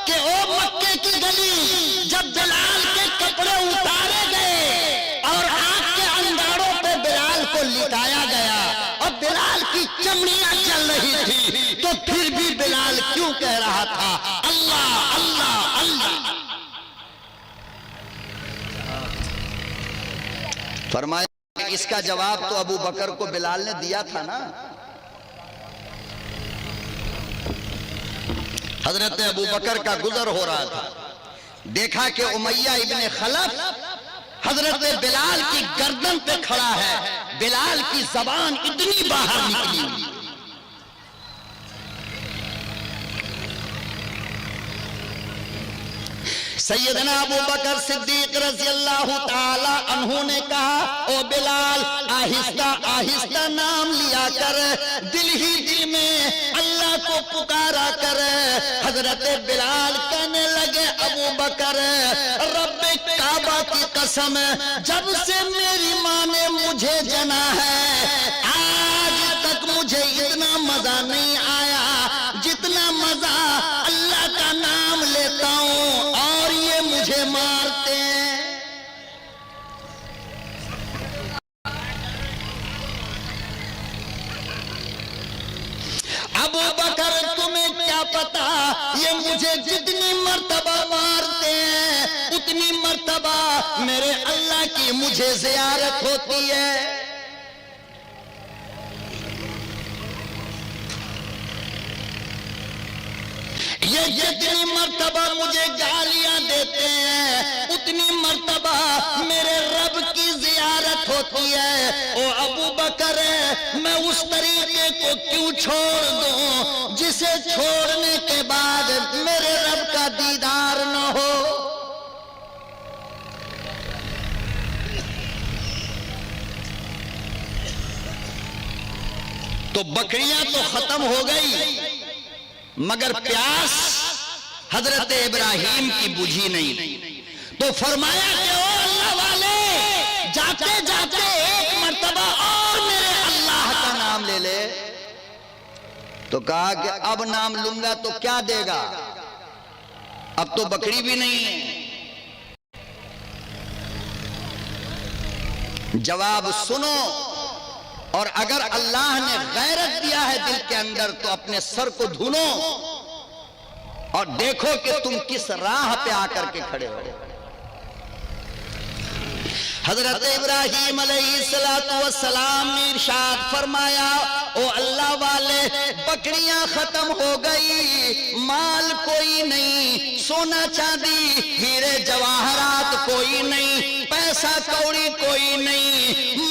कि ओ मक्के की गली, जब बिलाल के कपड़े उतारे गए और आग के अंगारों पे बिलाल को लिटाया गया और बिलाल की चमड़ियां चल रही थी, तो फिर भी बिलाल क्यों कह रहा था अल्लाह अल्लाह अल्लाह? फरमाया इसका जवाब तो अबू बकर को बिलाल ने दिया था ना। हजरत अबू बकर का गुजर हो रहा था, देखा कि उमैया इब्ने खलफ हजरत बिलाल की गर्दन पे खड़ा है, बिलाल की जबान इतनी बाहर निकली। सैयदना अबू बकर सिद्दीक रज़ी अल्लाह ताला अन्हु ने कहा, ओ बिलाल आहिस्ता आहिस्ता नाम लिया कर, दिल ही दिल में अल्लाह को पुकारा कर। हजरत बिलाल कहने लगे अबू बकर, रब्बे काबा की कसम, जब से मेरी माँ ने मुझे जना है आज तक मुझे इतना मजा नहीं आया जितना मजा अल्लाह का नाम लेता हूं और ये मुझे मारते हैं। अबू बकर तुम्हें क्या पता, ये मुझे जितनी मर्तबा मारते हैं उतनी मर्तबा मेरे अल्लाह की मुझे ज़ियारत होती है। ये जितनी मर्तबा मुझे गालियां देते हैं उतनी मर्तबा मेरे रब की ज़ियारत होती है। ओ अबू बकर, मैं उस तरीके को क्यों छोड़ दूं जिसे छोड़ने के बाद मेरे रब का दीदार न हो। तो बकरियां तो खत्म हो गई मगर प्यास हजरत इब्राहीम की बुझी नहीं। तो फरमाया कि ओ अल्लाह वाले, जाते जाते एक मर्तबा और मेरे अल्लाह का नाम ले ले। तो कहा कि अब नाम लूंगा तो क्या देगा, अब तो बकरी भी नहीं है। जवाब सुनो, और अगर अल्लाह ने गैरत दिया है दिल के अंदर तो अपने सर को धुनो और देखो कि तुम किस राह पे आकर के खड़े हो। हजरत इब्राहीम अलैहिस्सलाम ने इरशाद फरमाया, ओ अल्लाह वाले, बकरियां खत्म हो गई, माल कोई नहीं, सोना चांदी हीरे जवाहरात कोई नहीं, पैसा कौड़ी कोई नहीं,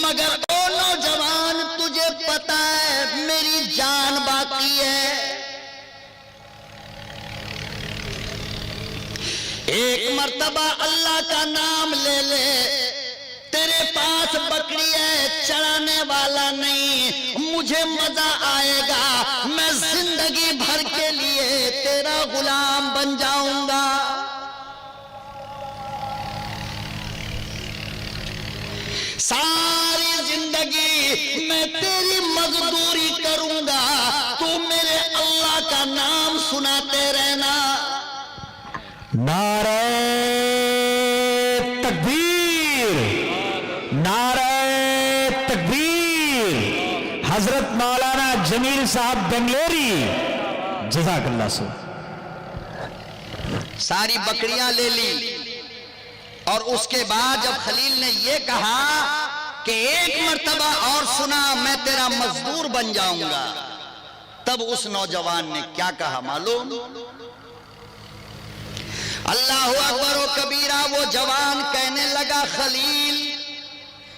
मगर ओ नौजवान तुझे पता है मेरी जान बाकी है। एक मर्तबा अल्लाह का नाम ले ले, तेरे पास बकरी है, चराने वाला नहीं, मुझे मजा आएगा, मैं जिंदगी भर के लिए तेरा गुलाम बन जाऊंगा। सारी जिंदगी मैं तेरी मजदूरी करूंगा, तू मेरे अल्लाह का नाम सुनाते रहना। नारे तकबीर, नारे तकबीर। हजरत मौलाना जमील साहब बेंगलोरी, जज़ाकल्लाह सो। सारी बकरियां ले ली और उसके बाद जब खलील ने यह कहा कि एक मर्तबा और सुना मैं तेरा मजदूर बन जाऊंगा, तब उस नौजवान ने क्या कहा मालूम? अल्लाह अकबर व कबीरा। वो जवान कहने लगा, खलील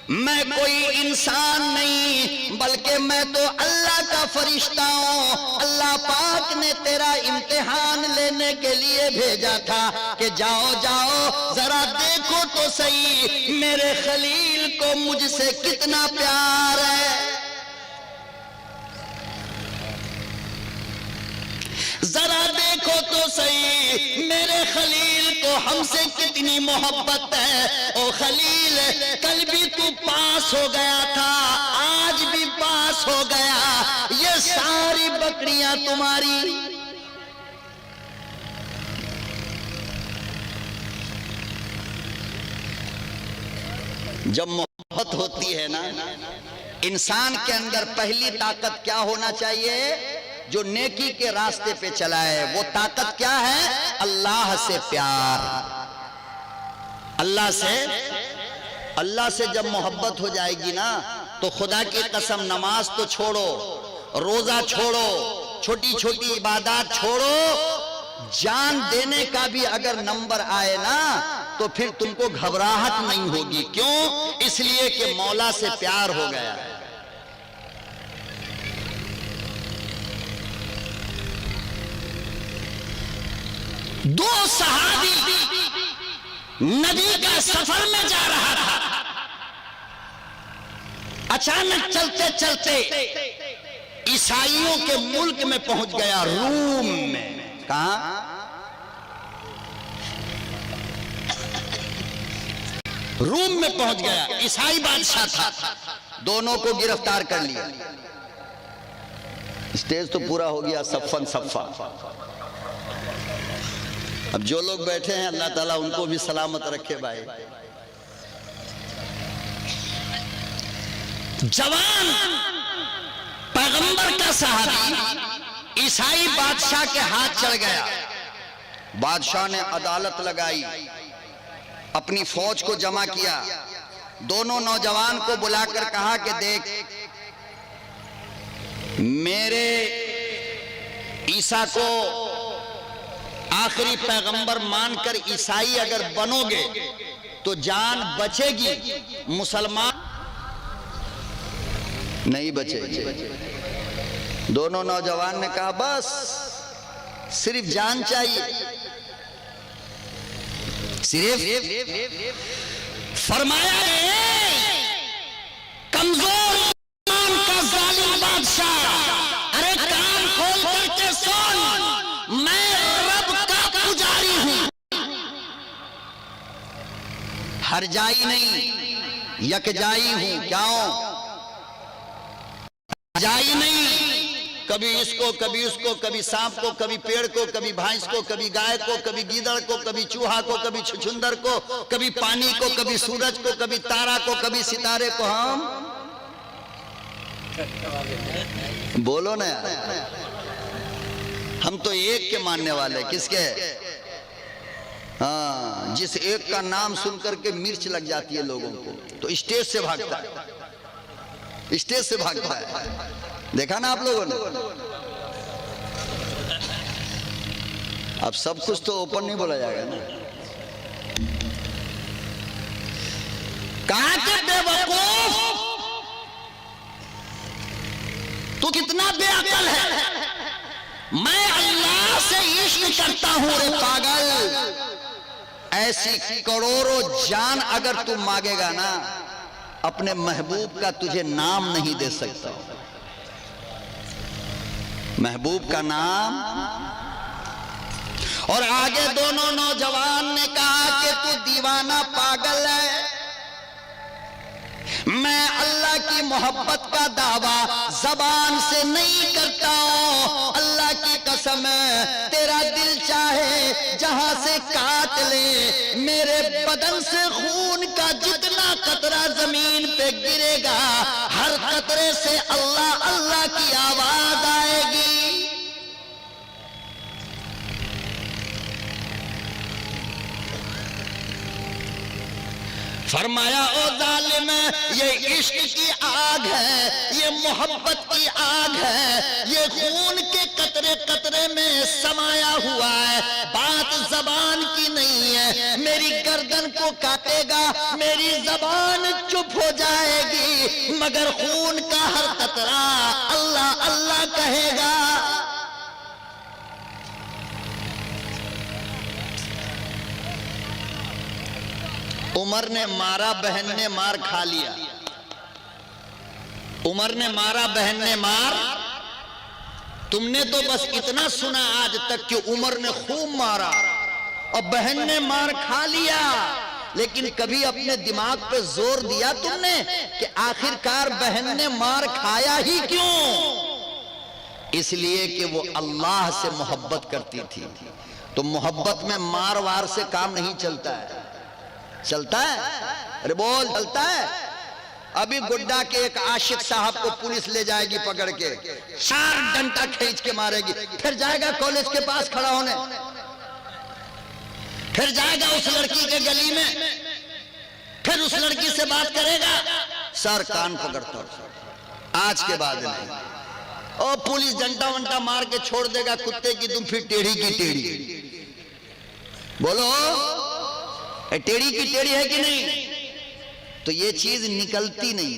मैं कोई इंसान नहीं, बल्कि मैं तो अल्लाह का फरिश्ता हूं। अल्लाह पाक ने तेरा इम्तिहान लेने के लिए भेजा था कि जाओ जाओ जरा देखो तो सही मेरे खलील को मुझसे कितना प्यार है, जरा देखो तो सही मेरे खलील को हमसे कितनी मोहब्बत है। ओ खलील, कल भी तू पास हो गया था, आज भी पास हो गया, ये सारी बकरियां तुम्हारी। जब मोहब्बत होती है ना, इंसान के अंदर पहली ताकत क्या होना चाहिए? जो नेकी के रास्ते पे चलाए। वो ताकत क्या है? अल्लाह से प्यार। अल्लाह से जब मोहब्बत हो जाएगी ना, तो खुदा की कसम नमाज तो छोड़ो, रोजा छोड़ो, छोटी छोटी इबादत छोड़ो, जान देने का भी अगर नंबर आए ना, तो फिर तुमको घबराहट नहीं होगी। क्यों? इसलिए कि मौला से प्यार हो गया है। दो सहाबी नदी का सफर में जा रहा था, अचानक चलते चलते ईसाइयों के मुल्क में पहुंच गया, रूम में। कहां? रूम में पहुंच गया। ईसाई बादशाह था, दोनों को गिरफ्तार कर लिया। स्टेज तो पूरा हो गया, सफ़न सफ़ा। अब जो लोग बैठे हैं अल्लाह ताला उनको भी सलामत रखे भाई। जवान पैगंबर का सहाबी ईसाई बादशाह के हाथ चढ़ गया। बादशाह ने अदालत लगाई, अपनी फौज को जमा किया, दोनों नौजवान को बुलाकर कहा कि देख, मेरे ईसा को आखिरी पैगंबर मानकर ईसाई अगर बनोगे तो जान बचेगी, मुसलमान नहीं बचेगी। दोनों नौजवान ने कहा बस सिर्फ जान चाहिए। सिर्फ फरमाया कमजोर ईमान का जालिम बादशाह, अरे कान खोल करके सुन, मैं रब का पुजारी हूं, हरजाई नहीं यकजाई हूं। क्यों? जाई नहीं, कभी इसको कभी उसको, कभी सांप को, कभी पेड़ को, कभी भैंस को, कभी गाय को, कभी गीदड़ को, कभी चूहा को, कभी छुछुंदर को, कभी पानी को, कभी सूरज को, कभी तारा को, कभी सितारे को। हम बोलो ना यार, हम तो एक के मानने वाले। किसके? हाँ, जिस एक का नाम सुनकर के मिर्च लग जाती है लोगों को, तो स्टेज से भागता है, स्टेज से भागता है। देखा ना आप लोगों ने? अब सब कुछ तो ओपन नहीं बोला जाएगा ना। कहा कि बेवकूफ, तू कितना बेअकल है, मैं अल्लाह से इश्क करता हूं रे पागल। ऐसी करोड़ों जान अगर तू मांगेगा ना, अपने महबूब का तुझे नाम नहीं दे सकता। महबूब का नाम। और आगे दोनों नौजवान ने कहा कि तू दीवाना पागल है, मैं अल्लाह की मोहब्बत का दावा जबान से नहीं करता हूं। अल्लाह की कसम है, तेरा दिल चाहे जहां से काट ले, मेरे बदन से खून का जितना कतरा जमीन पे गिरेगा, हर कतरे से अल्लाह अल्लाह की आवाज आएगी। फरमाया ओ जालिम, ये इश्क की आग है, ये मोहब्बत की आग है, ये खून के कतरे कतरे में समाया हुआ है। बात जबान की नहीं है, मेरी गर्दन को काटेगा, मेरी जबान चुप हो जाएगी, मगर खून का हर कतरा अल्लाह अल्लाह कहेगा। उमर ने मारा, बहन ने मार खा लिया। उमर ने मारा, बहन ने मार। तुमने तो बस इतना सुना आज तक कि उमर ने खूब मारा और बहन ने मार खा लिया, लेकिन कभी अपने दिमाग पे जोर दिया तुमने कि आखिरकार बहन ने मार खाया ही क्यों? इसलिए कि वो अल्लाह से मोहब्बत करती थी। तो मोहब्बत में मार वार से काम नहीं चलता है। चलता है? अरे बोल, चलता है? अभी गुड्डा के एक आशिक साहब को पुलिस ले जाएगी पकड़ के, 4 डंडा खींच के मारेगी, फिर जाएगा कॉलेज के पास खड़ा होने, फिर जाएगा उस लड़की के गली में, फिर उस लड़की से बात करेगा, सर कान पकड़ता, आज के बाद नहीं। और पुलिस डंडा वंडा मार के छोड़ देगा कुत्ते की तुम, फिर टेढ़ी की टेढ़ी। बोलो, टेढ़ी की टेढ़ी है कि नहीं? तो ये चीज निकलती नहीं।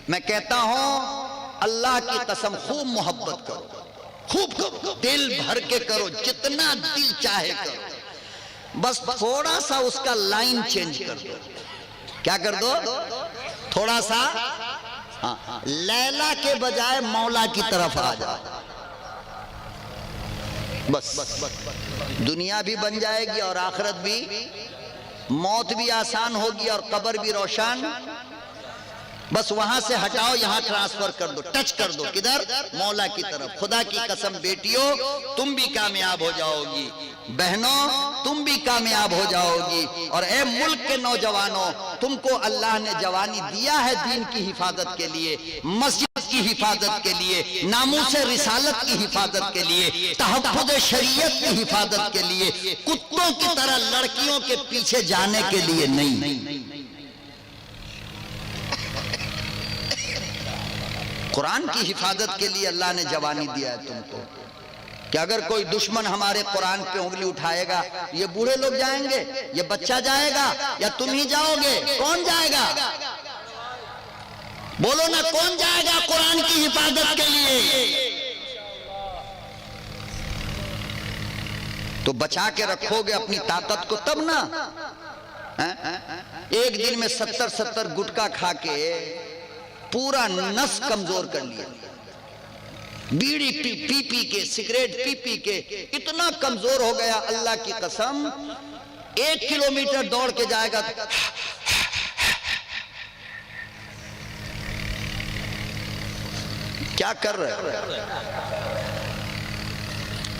मैं कहता हूं अल्लाह की कसम, खूब मोहब्बत करो, खूब करो, दिल भर के करो, जितना दिल चाहे करो, बस थोड़ा सा उसका लाइन चेंज कर दो। क्या कर दो? थोड़ा सा, हाँ, लैला के बजाय मौला की तरफ आ जाओ। बस दुनिया भी बन जाएगी और आखिरत भी, मौत भी आसान होगी और कब्र भी रोशन। बस वहां से हटाओ, यहां ट्रांसफर कर दो, टच कर दो, किधर? मौला की तरफ। खुदा की कसम बेटियों, तुम भी कामयाब हो जाओगी, बहनों तुम भी कामयाब हो जाओगी। और ए मुल्क के नौजवानों, तुमको अल्लाह ने जवानी दिया है दीन की हिफाजत के लिए, मस्जिद की हिफाजत के लिए, नामूस रिसालत की हिफाजत के लिए, तहफ़्फ़ुज़ शरीयत की हिफाजत के लिए, कुत्तों की तरह लड़कियों के पीछे जाने के लिए नहीं। कुरान की हिफाजत के लिए अल्लाह ने जवानी दिया है तुमको। कि अगर कोई दुश्मन हमारे कुरान पे उंगली उठाएगा, ये बूढ़े लोग जाएंगे, ये बच्चा जाएगा, या तुम ही जाओगे? कौन जाएगा? बोलो ना, कौन जाएगा कुरान की हिफाजत के लिए? तो बचा के रखोगे अपनी ताकत को तब ना। एक दिन में 70 गुटखा खा के पूरा नस कमजोर कर लिया, बीड़ी पी पी के, सिगरेट पी पी के इतना कमजोर हो गया, अल्लाह की कसम 1 किलोमीटर दौड़ के जाएगा। क्या कर रहे?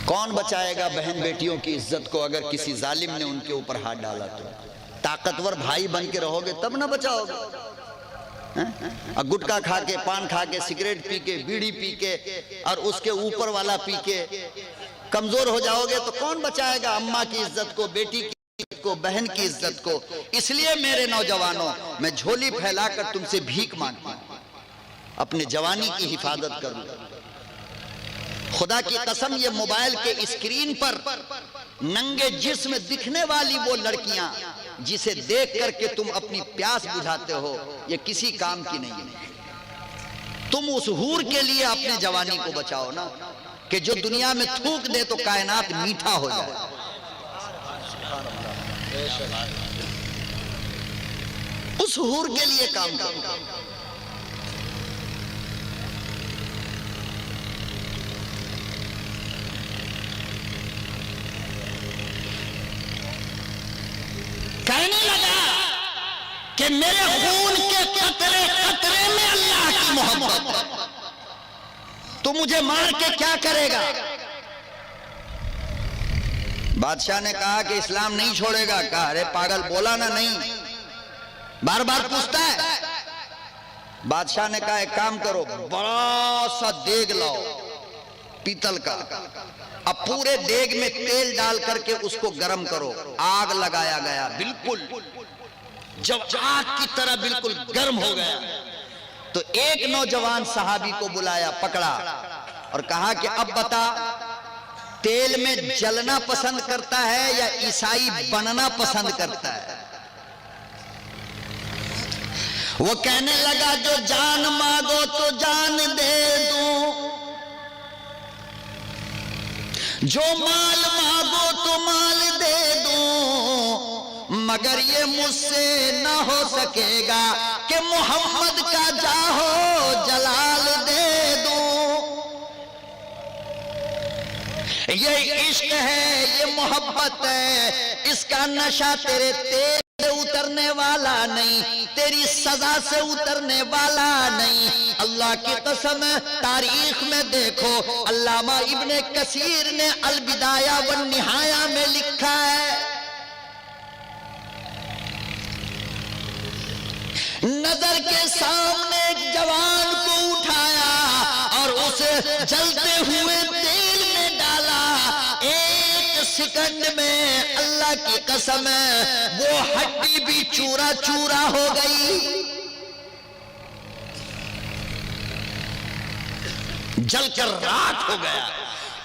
कौन बचाएगा बहन बेटियों की इज्जत को अगर किसी जालिम ने उनके ऊपर हाथ डाला तो? ताकतवर भाई बन के रहोगे तब ना बचाओगे। गुटखा खा के, पान खा के, सिगरेट पी के, बीड़ी पी के और उसके ऊपर वाला पी के कमजोर हो जाओगे तो कौन बचाएगा अम्मा की इज्जत को, बेटी की इज्जत को, बहन की इज्जत को? इसलिए मेरे नौजवानों, मैं झोली फैलाकर तुमसे भीख मांगता हूं, अपने जवानी की हिफाजत करो। खुदा की कसम, ये मोबाइल के स्क्रीन पर नंगे जिस्म दिखने वाली वो लड़कियां जिसे देख करके तुम अपनी प्यास बुझाते हो, ये किसी काम की नहीं है। तुम उस हूर के लिए अपने जवानी को बचाओ ना, कि जो दुनिया में थूक दे तो कायनात मीठा हो जाए। उस हूर के लिए काम करो। कि मेरे खून के कतरे कतरे में अल्लाह की मोहब्बत है, तो मुझे मार के क्या करेगा? बादशाह ने कहा कि इस्लाम नहीं छोड़ेगा। कहा अरे पागल, बोला ना नहीं, बार बार पूछता है। बादशाह ने कहा एक काम करो, बड़ा सा देग लाओ पीतल का, अब पूरे देग में तेल डाल करके उसको गर्म करो। आग लगाया गया, बिल्कुल जब आग की तरह बिल्कुल गर्म हो गया तो एक नौजवान सहाबी को बुलाया, पकड़ा और कहा कि अब बता, तेल में जलना पसंद करता है या ईसाई बनना पसंद करता है? वो कहने लगा जो जान मांगो तो जान दे दूं, जो माल मांगो तो माल दे दूं, मगर ये मुझसे ना हो सकेगा कि मोहम्मद का जाहो जलाल दे दूं। ये इश्क है, ये मोहब्बत है, इसका नशा तेरे तेल से उतरने वाला नहीं, तेरी सजा से उतरने वाला नहीं। अल्लाह की कसम, तारीख में देखो, अल्लामा इब्ने कसीर ने अल बिदाया व निहाया में लिखा है, नजर के सामने एक जवान को उठाया और उसे जलते हुए तेल में डाला। एक सेकंड में अल्लाह की कसम वो हड्डी भी चूरा चूरा हो गई, जलकर राख हो गया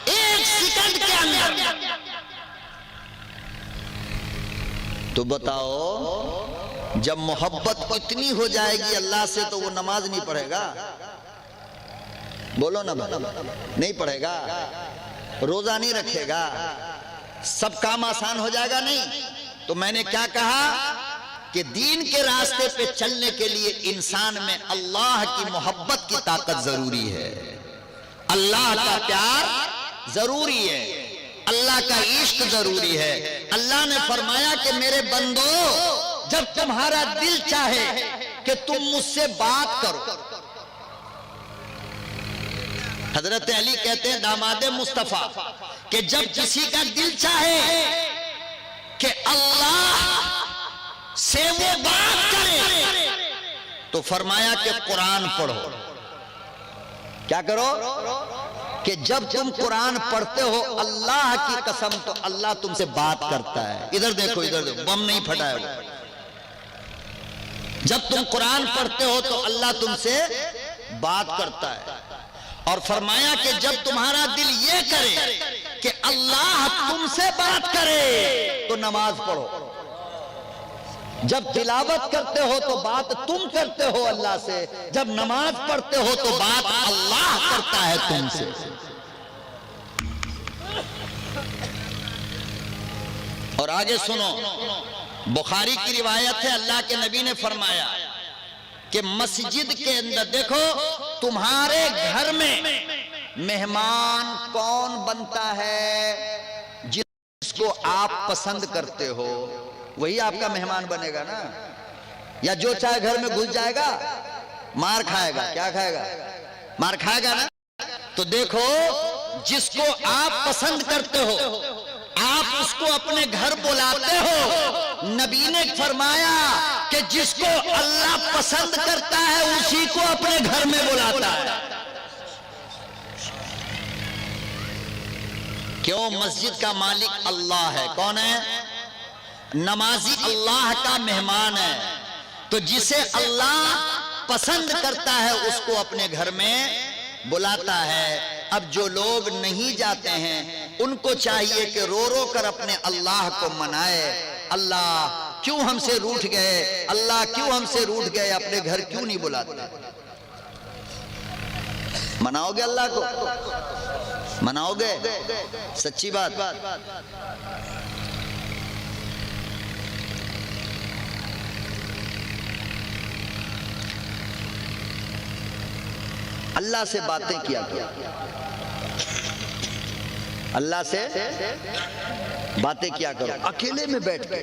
एक सेकंड के अंदर। तो बताओ, जब मोहब्बत इतनी हो जाएगी अल्लाह से तो वो नमाज नहीं पढ़ेगा? बोलो ना, नहीं पढ़ेगा, रोजा नहीं रखेगा, सब काम आसान हो जाएगा? नहीं। तो मैंने क्या कहा कि दीन के रास्ते पे चलने के लिए इंसान में अल्लाह की मोहब्बत की ताकत जरूरी है, अल्लाह का प्यार जरूरी है, अल्लाह का इश्क जरूरी है। अल्लाह ने फरमाया कि मेरे बंदो, जब तुम्हारा दिल चाहे कि तुम मुझसे बात करो, हजरत अली कहते हैं दामादे मुस्तफा कि जब किसी का दिल चाहे कि अल्लाह से वो बात करे तो फरमाया कि कुरान पढ़ो। क्या करो? कि जब तुम कुरान पढ़ते हो अल्लाह की कसम तो अल्लाह तुमसे बात करता है। इधर देखो, इधर देखो, बम नहीं फटा है वो। जब तुम कुरान पढ़ते हो तो अल्लाह तुमसे बात करता है। और फरमाया कि जब तुम्हारा दिल ये करे कि अल्लाह तुमसे बात करे तो नमाज पढ़ो। जब तिलावत करते हो तो बात तुम करते हो अल्लाह से, जब नमाज पढ़ते हो तो बात अल्लाह करता है तुमसे। और आगे सुनो, बुखारी की रिवायत है, अल्लाह के नबी ने फरमाया कि मस्जिद के अंदर देखो, तुम्हारे घर में मेहमान कौन बनता है? जिसको आप पसंद करते हो वही आपका मेहमान बनेगा ना। या जो चाहे घर में घुस जाएगा मार खाएगा। क्या खाएगा? मार खाएगा ना। तो देखो, जिसको आप पसंद करते हो आप उसको अपने घर बुलाते हो। नबी ने फरमाया कि जिसको अल्लाह पसंद करता है उसी को अपने घर में बुलाता है। क्यों? मस्जिद का मालिक अल्लाह है। कौन है? नमाजी अल्लाह का मेहमान है। तो जिसे अल्लाह पसंद करता है उसको अपने घर में बुलाता है। अब जो लोग नहीं जाते हैं उनको चाहिए कि रो रो कर अपने अल्लाह को मनाए। अल्लाह क्यों हमसे रूठ गए, अल्लाह क्यों हमसे रूठ गए, अपने घर क्यों नहीं बुलाते? मनाओगे अल्लाह को? मनाओगे? सच्ची बात। अल्लाह से बातें किया करो, अल्लाह से बातें किया करो अकेले में बैठ के।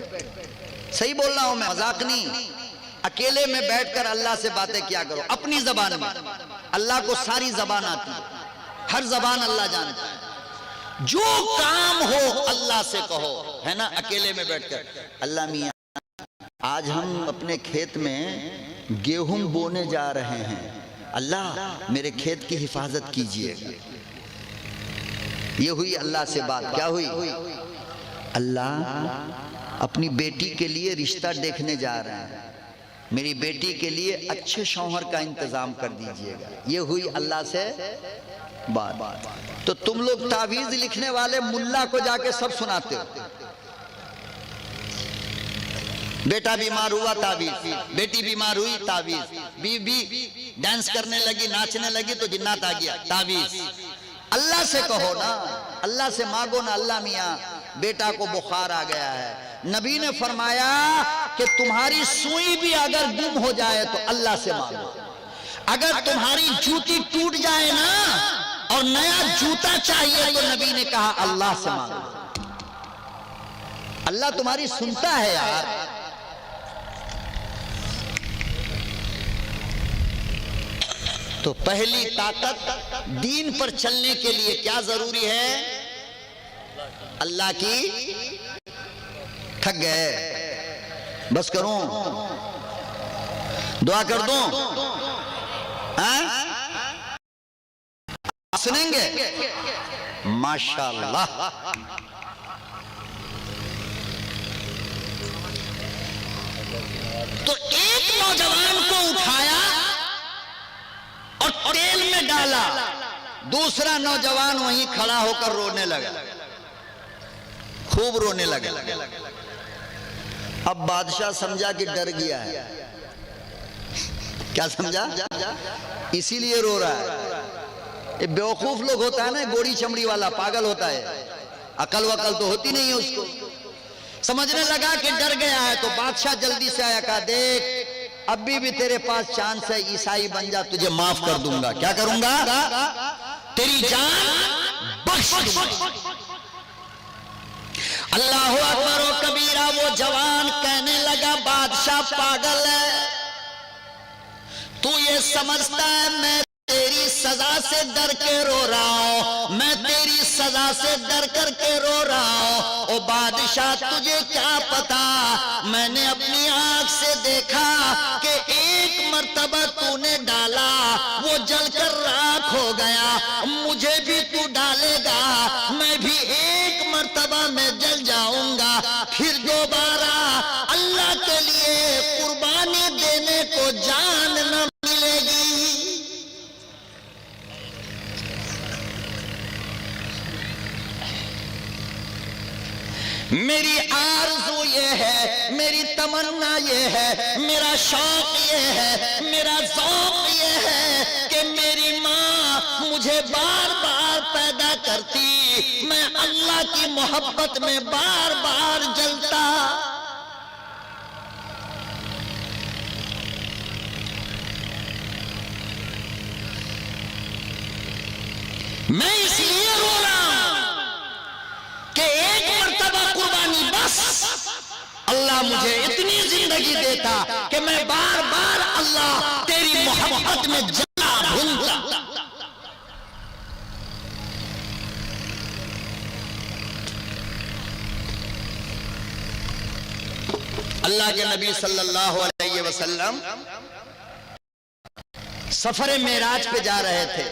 सही बोल रहा हूं मैं, मजाक नहीं। अकेले में बैठकर अल्लाह से बातें क्या करो अपनी जबान में। अल्लाह को सारी जबान आती है, हर जबान अल्लाह जानता है। जो काम हो अल्लाह से कहो, है ना। अकेले में बैठकर अल्लाह मियां आज हम अपने खेत में गेहूं बोने जा रहे हैं, अल्लाह मेरे खेत की हिफाजत कीजिएगा। ये हुई अल्लाह से बात। क्या हुई? अल्लाह अपनी बेटी के लिए रिश्ता देखने जा रहे हैं, मेरी बेटी के लिए अच्छे शौहर का इंतजाम कर दीजिएगा। ये हुई अल्लाह से बात। तो तुम लोग तावीज लिखने वाले मुल्ला को जाके सब सुनाते हो, बेटा बीमार हुआ तावीज, बेटी बीमार हुई तावीज, बीवी डांस करने लगी नाचने लगी तो जिन्नात आ गया तावीज। अल्लाह से कहो ना, अल्लाह से मांगो ना। अल्लाह मियां बेटा को बुखार आ गया है, नबी ने फरमाया कि तुम्हारी सुई भी अगर गुम हो जाए तो अल्लाह से मांगो। अगर तुम्हारी जूती टूट जाए ना और नया जूता चाहिए तो नबी ने कहा अल्लाह से मांगो। अल्लाह तुम्हारी सुनता है यार। तो पहली ताकत दीन पर चलने के लिए क्या जरूरी है? अल्लाह की। थक गए, बस करूं, दुआ कर दूं? सुनेंगे? माशाअल्लाह। तो एक नौजवान को उठाया और तेल में डाला, दूसरा नौजवान वहीं खड़ा होकर रोने लगा, खूब रोने लगा। अब बादशाह समझा कि डर गया है। क्या समझा? इसीलिए रो रहा है। ये बेवकूफ लोग होता है ना, गोरी चमड़ी वाला पागल होता है, अकल वकल तो होती नहीं है उसको। समझने लगा कि डर गया है तो बादशाह जल्दी से आया, कहा देख अभी भी तेरे पास चांस है, ईसाई बन जा, तुझे माफ कर दूंगा। क्या करूंगा? तेरी जान बख्श दूंगा। अल्लाह अकबर व कबीरा। वो जवान कहने लगा बादशाह पागल है, तू ये समझता है मैं तेरी सजा से डर के रो रहा हूं, मैं तेरी सजा से डर करके रो रहा हूं। ओ बादशाह तुझे क्या पता, मैंने अपनी आंख से देखा कि एक मर्तबा तूने डाला वो जलकर राख हो गया, मुझे भी तू डालेगा, मैं भी एक मर्तबा में जल जाऊंगा, फिर दोबारा अल्लाह के लिए कुर्बानी देने को जान न मिलेगी। मेरी आरज़ू ये है, मेरी तमन्ना ये है, मेरा शौक ये है, मेरा ज़ौक़ ये है कि मेरी माँ मुझे बार बार पैदा करती, मैं अल्लाह की मोहब्बत में बार बार जलता। मैं इसलिए रो रहा हूं कि एक मर्तबा कुर्बानी बस, अल्लाह मुझे इतनी जिंदगी देता कि मैं बार बार अल्लाह तेरी मोहब्बत में जला भूलता। अल्लाह के नबी सल्लल्लाहु अलैहि वसल्लम सफर मेराज पे जा रहे थे।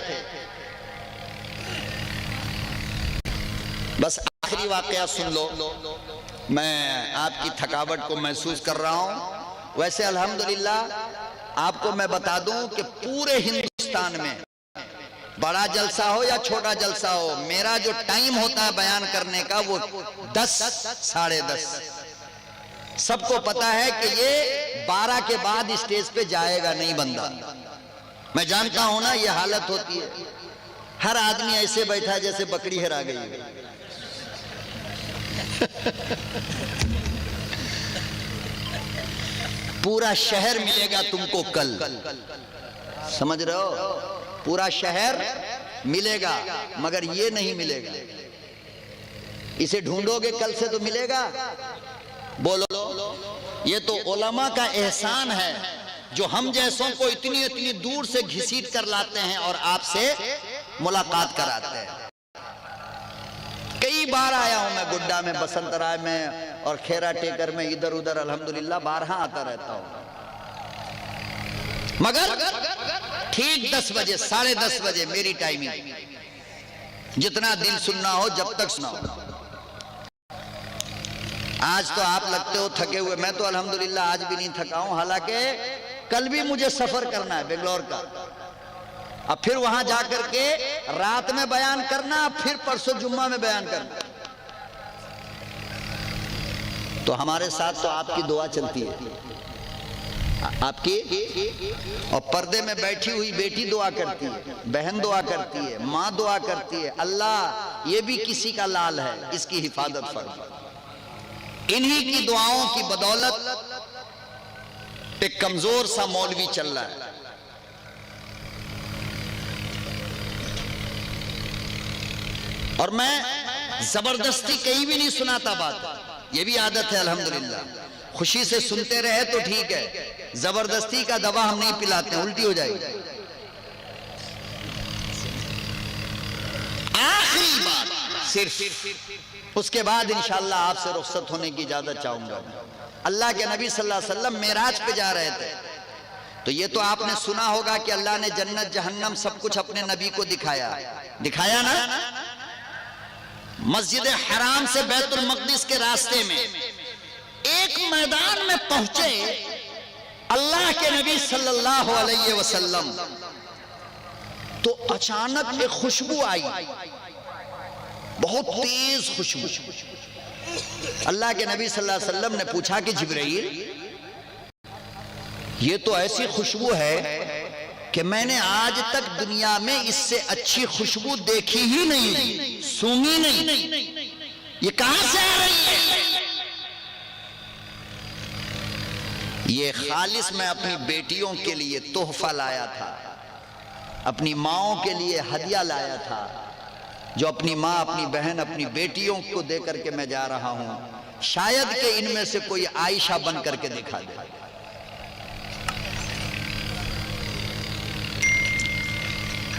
बस आखिरी वाकया सुन लो, मैं आपकी थकावट को महसूस कर रहा हूं। वैसे अल्हम्दुलिल्लाह आपको मैं बता दूं कि पूरे हिंदुस्तान में बड़ा जलसा हो या छोटा जलसा हो, मेरा जो टाइम होता है बयान करने का वो 10 साढ़े 10। सबको पता है कि ये 12 के बाद स्टेज पे जाएगा नहीं बंदा। मैं जानता हूं ना ये हालत होती है, हर आदमी ऐसे बैठा है जैसे बकरी हेरा गई है। पूरा शहर मिलेगा तुमको कल, समझ रहे हो? पूरा शहर मिलेगा मगर ये नहीं मिलेगा। इसे ढूंढोगे कल से तो मिलेगा, बोलो, ये तो उलमा का एहसान है जो हम जैसों को इतनी इतनी दूर से घसीट कर लाते हैं और आपसे मुलाकात कराते हैं। कई बार आया हूं मैं गुड्डा में, बसंत राय में और खेरा टेकर में, इधर उधर अल्हम्दुलिल्लाह बारहा आता रहता हूं। मगर ठीक 10 बजे 10:30 बजे मेरी टाइमिंग, जितना दिल सुनना हो जब तक सुनाओ। आज तो आप लगते हो थके हुए, मैं तो अल्हम्दुलिल्लाह आज भी नहीं थका हूं। हालांकि कल भी मुझे सफर करना है बेंगलोर का, अब फिर वहां जाकर के रात में बयान करना, फिर परसों जुम्मा में बयान करना। तो हमारे साथ तो आपकी दुआ चलती है, आपकी, और पर्दे में बैठी हुई बेटी दुआ करती है, बहन दुआ करती है, माँ दुआ करती है, अल्लाह ये भी किसी का लाल है, इसकी हिफाजत फरमा। इन्हीं की दुआओं की बदौलत एक कमजोर सा मौलवी चल रहा है। और मैं जबरदस्ती कहीं भी नहीं सुनाता बात, ये भी आदत है अल्हम्दुलिल्लाह। खुशी से सुनते रहे तो ठीक है, जबरदस्ती का दवा हम नहीं पिलाते, उल्टी हो जाएगी। आखिरी बात सिर्फ, उसके बाद इंशाअल्लाह आपसे रुखसत होने की इजाजत चाहूंगा। अल्लाह के नबी सल्लल्लाहु अलैहि वसल्लम मेराज पे जा रहे थे, तो ये तो आपने सुना होगा कि अल्लाह ने जन्नत जहन्नम सब कुछ अपने नबी को दिखाया ना। मस्जिद हराम से बैतुल मक़दिस के रास्ते में एक मैदान में पहुंचे अल्लाह के नबी सल्लल्लाहु अलैहि वसल्लम, तो अचानक एक खुशबू आई, बहुत तेज खुशबू। अल्लाह के नबी सल्लल्लाहु अलैहि वसल्लम ने पूछा कि जिब्राइल, ये तो ऐसी खुशबू है कि मैंने आज तक दुनिया में इससे अच्छी खुशबू देखी ही नहीं, सूंघी नहीं, ये कहां से आ रही है? ये खालिस मैं अपनी बेटियों के लिए तोहफा लाया था, अपनी माओं के लिए हदिया लाया था, जो अपनी माँ, अपनी बहन, अपनी बेटियों को दे करके मैं जा रहा हूं। शायद कि इनमें से कोई आयशा बन करके दिखा दे।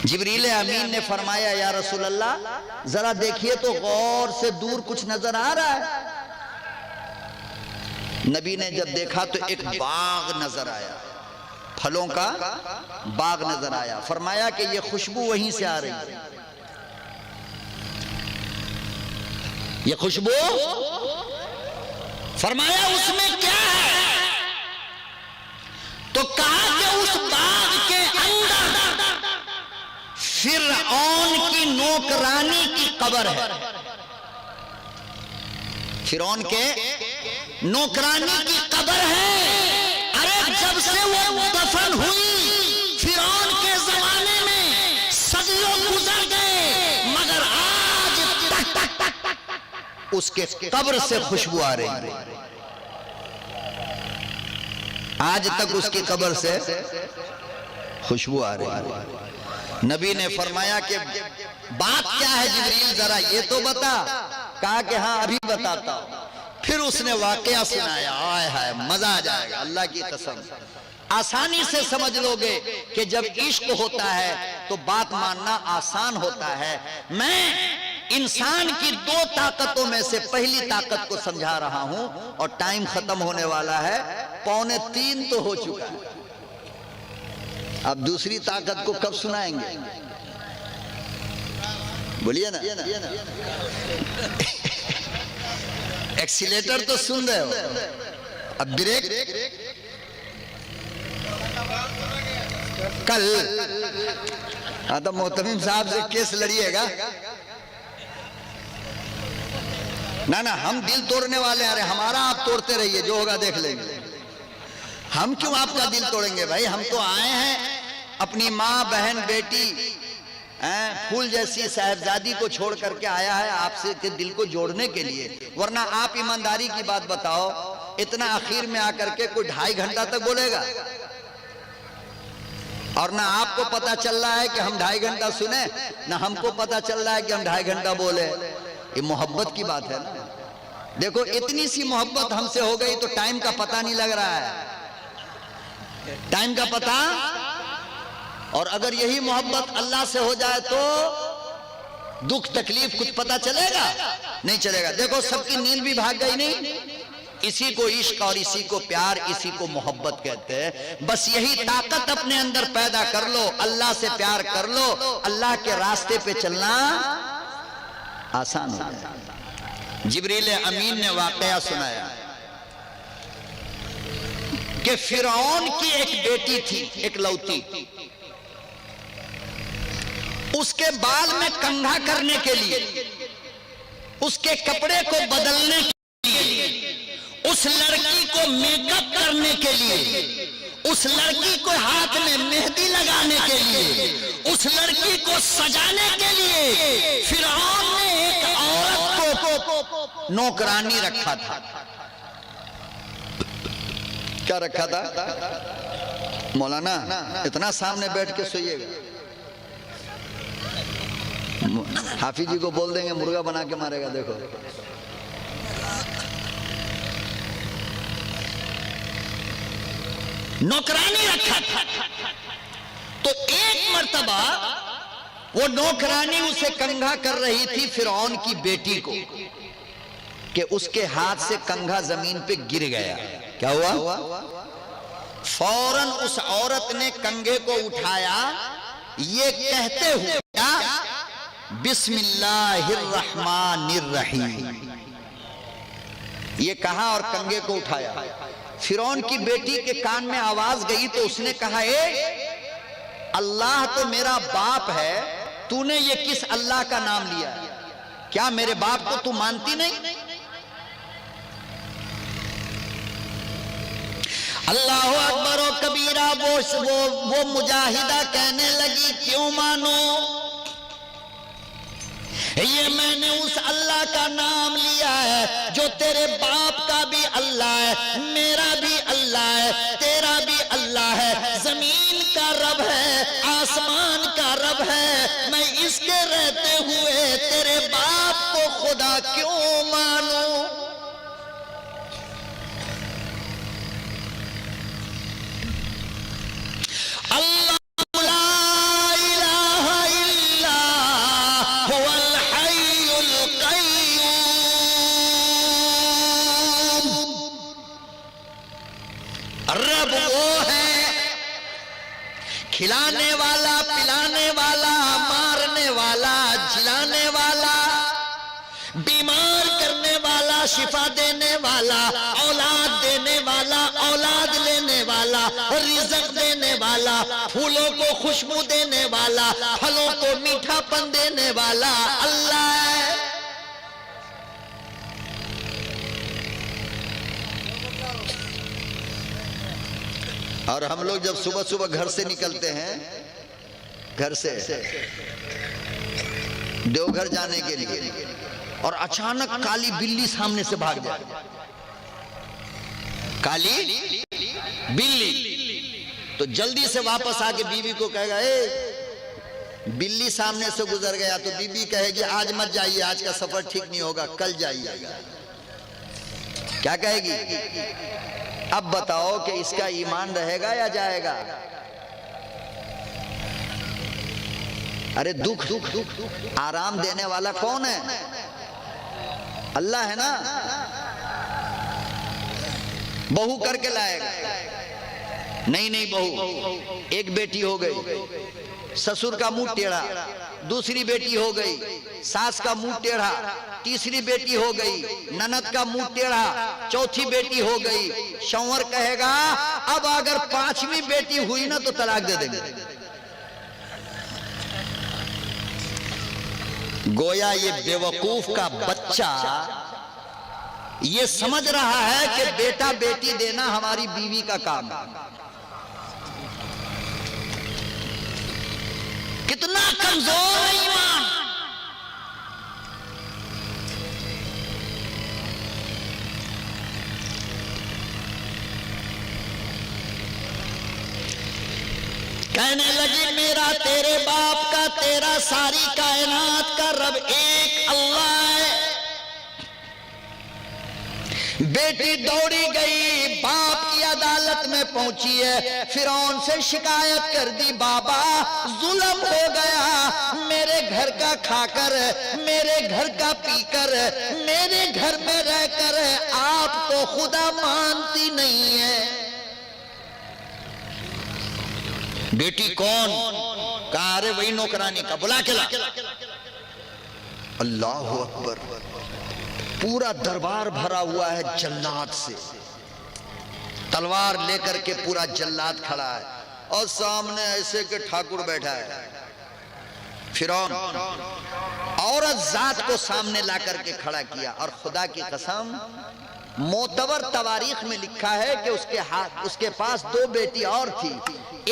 जिब्रील अमीन ने फरमाया, या रसूल अल्लाह जरा देखिए तो गौर से, दूर कुछ नजर आ रहा है। नबी ने जब देखा तो एक बाग नजर आया, फलों का बाग नजर आया। फरमाया कि ये खुशबू वहीं से आ रही है, ये खुशबू। फरमाया उसमें क्या है? तो कहा कि उस बाग के अंदर फिरऔन की नौकरानी की कब्र है। फिरौन के नौकरानी की कब्र है। अरे जब से वो दफन हुई फिरौन के जमाने में सदियों गुजर गए, मगर आज तक उसके कब्र से खुशबू आ रही है। आज तक उसकी कब्र से खुशबू आ रही है। नबी ने फरमाया कि बात क्या है जिब्रील, जरा ये तो बता। कहा कि हाँ अभी बताता हूं। फिर उसने वाकया सुनाया, आय हाय मजा आ जाएगा, अल्लाह की कसम। आसानी से समझ लोगे कि जब इश्क होता है तो बात मानना आसान होता है। मैं इंसान की 2 ताकतों में से पहली ताकत को समझा रहा हूं, और टाइम खत्म होने वाला है, 2:45 तो हो चुका है। अब दूसरी ताकत को कब सुनाएंगे? बोलिए ना। एक्सीलेटर तो सुन रहे हो, अब ब्रेक। कल तो मोहतमीम साहब से केस लड़िएगा ना, हम दिल तोड़ने वाले हैं। अरे हमारा आप तोड़ते रहिए, जो होगा देख लेंगे। हम क्यों आपका दिल तोड़ेंगे भाई? हम तो आए हैं अपनी माँ, बहन, बेटी, फूल जैसी साहिबजादी को छोड़ करके आया है आपसे के दिल को जोड़ने के लिए। वरना आप ईमानदारी की बात बताओ, इतना आखिर में आकर के कोई 2.5 घंटा तक बोलेगा? और ना आपको पता चल रहा है कि हम 2.5 घंटा सुने, ना हमको पता चल रहा है कि हम 2.5 घंटा बोले। ये मोहब्बत की बात है ना। देखो इतनी सी मोहब्बत हमसे हो गई तो टाइम का पता नहीं लग रहा है, टाइम का पता। और अगर यही मोहब्बत अल्लाह से हो जाए तो दुख तकलीफ कुछ पता चलेगा? नहीं चलेगा। देखो सबकी नींद भी भाग गई नहीं। इसी को इश्क और इसी को प्यार, इसी को मोहब्बत कहते हैं। बस यही ताकत अपने अंदर पैदा कर लो, अल्लाह से प्यार कर लो, अल्लाह के रास्ते पे चलना आसान हो जाए। जिब्रील अमीन ने वाकया सुनाया कि फिरौन की एक बेटी थी, एक लौती, उसके बाल में कंघा करने के लिए, उसके कपड़े को बदलने के लिए, उस लड़की को मेकअप करने के लिए, उस लड़की को हाथ में मेहंदी लगाने के लिए, उस लड़की को सजाने के लिए फिरौन ने एक औरत को नौकरानी रखा था। क्या रखा था? मौलाना इतना सामने बैठ के सोइएगा, हाफिज जी को बोल देंगे मुर्गा बना के मारेगा। देखो नौकरानी रखा था। तो एक मर्तबा वो नौकरानी उसे कंघा कर रही थी फिरौन की बेटी को, कि उसके हाथ से कंघा जमीन पे गिर गया। क्या हुआ? फौरन उस औरत ने कंघे को उठाया, ये कहते हुए बिस्मिल्लाहिर्रहमानिर्रहीम ये कहा और कंघे को उठाया। फिरौन की बेटी के कान में आवाज गई तो उसने कहा, ए अल्लाह तो मेरा बाप है, तूने ये किस अल्लाह का नाम लिया? क्या मेरे बाप को तू मानती नहीं? अल्लाह अकबर और कबीरा। वो मुजाहिदा कहने लगी, क्यों मानो? ये मैंने उस अल्लाह का नाम लिया है जो तेरे बाप का भी अल्लाह है, मेरा भी अल्लाह है, तेरा भी अल्लाह है, जमीन का रब है, आसमान का रब है। मैं इसके रहते हुए तेरे बाप को खुदा क्यों मानूं? अल्लाह रब वो है खिलाने वाला, पिलाने वाला, मारने वाला, जिलाने वाला, बीमार करने वाला, शिफा देने वाला, औलाद देने वाला, औलाद लेने वाला, रिज़्क़ देने वाला, फूलों को खुशबू देने वाला, फलों को मीठापन देने वाला अल्लाह है। और हम लोग जब सुबह सुबह घर से निकलते हैं, घर से देवघर जाने के लिए, और अचानक काली बिल्ली सामने से भाग जाए, काली बिल्ली, तो जल्दी से वापस आके बीवी को कहेगा, ए बिल्ली सामने से गुजर गया। तो बीवी कहेगी, आज मत जाइए, आज का सफर ठीक नहीं होगा, कल जाइएगा। क्या कहेगी? अब बताओ कि इसका ईमान रहेगा या जाएगा? अरे दुख आराम देने वाला कौन है? अल्लाह है ना। बहू करके लाएगा। नहीं बहू, एक बेटी हो गई, ससुर का मुंह टेढ़ा, दूसरी बेटी हो गई, सास का मुंह टेढ़ा, तीसरी बेटी हो गई, ननद का मुंह टेढ़ा, चौथी बेटी हो गई। शौहर कहेगा, अब अगर पांचवी बेटी हुई ना तो तलाक दे देंगे। गोया ये बेवकूफ का बच्चा ये समझ रहा है कि बेटा बेटी देना हमारी बीवी का काम है। कितना कमजोर है ईमान। कहने लगी, मेरा तेरे बाप का, तेरा सारी कायनात का रब एक अल्लाह है। बेटी दौड़ी गई, बाप की अदालत में पहुंची है, फिरौन से शिकायत कर दी, बाबा जुल्म हो गया, मेरे घर का खाकर, मेरे घर का पीकर, मेरे घर में रहकर आप तो खुदा मानती नहीं है। बेटी कौन? कहा अरे वही नौकरानी का, बुला के ला। अल्लाह अकबर, पूरा दरबार भरा हुआ है जल्लाद से, तलवार लेकर के पूरा जल्लाद खड़ा है और सामने ऐसे के ठाकुर बैठा है। फिरौन औरत जात को सामने ला करके खड़ा किया और खुदा की कसम मोतबर तवारीख में लिखा है कि उसके पास 2 बेटी और थी,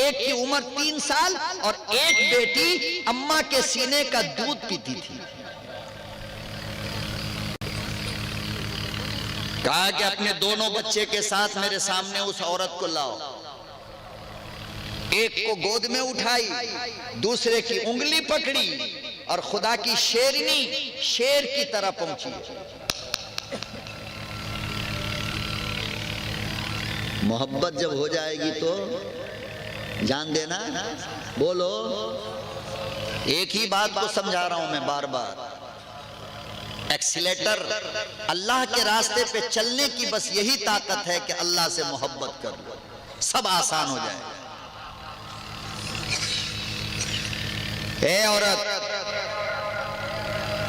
एक की उम्र 3 साल और एक बेटी अम्मा के सीने का दूध पीती थी। कहा कि अपने दोनों बच्चे के साथ मेरे सामने उस औरत को लाओ। एक को गोद में उठाई, दूसरे की उंगली पकड़ी और खुदा की शेरनी शेर की तरह पहुंची। मोहब्बत जब हो जाएगी तो जान देना। बोलो, एक ही बात को समझा रहा हूं मैं बार बार, एक्सीलेटर अल्लाह के रास्ते पे चलने की बस यही ताकत है कि अल्लाह से मोहब्बत कर लो, सब आसान हो जाएगा। ए औरत,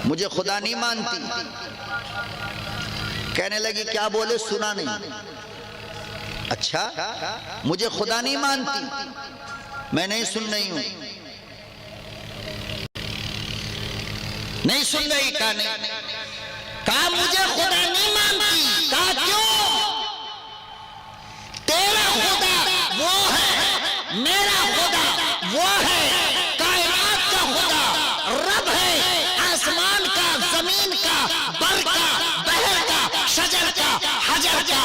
मुझे खुदा नहीं मानती। कहने लगी क्या बोले, सुना नहीं? अच्छा, मुझे खुदा नहीं मानती, मैं नहीं सुन रही हूं, नहीं सुन रही? कहा नहीं, कहा मुझे खुदा नहीं मानती। कहा क्यों? तेरा खुदा वो है, मेरा खुदा वो है, कायनात का खुदा रब है, आसमान का, जमीन का, बर का, बहर का, शजर का, हजर का,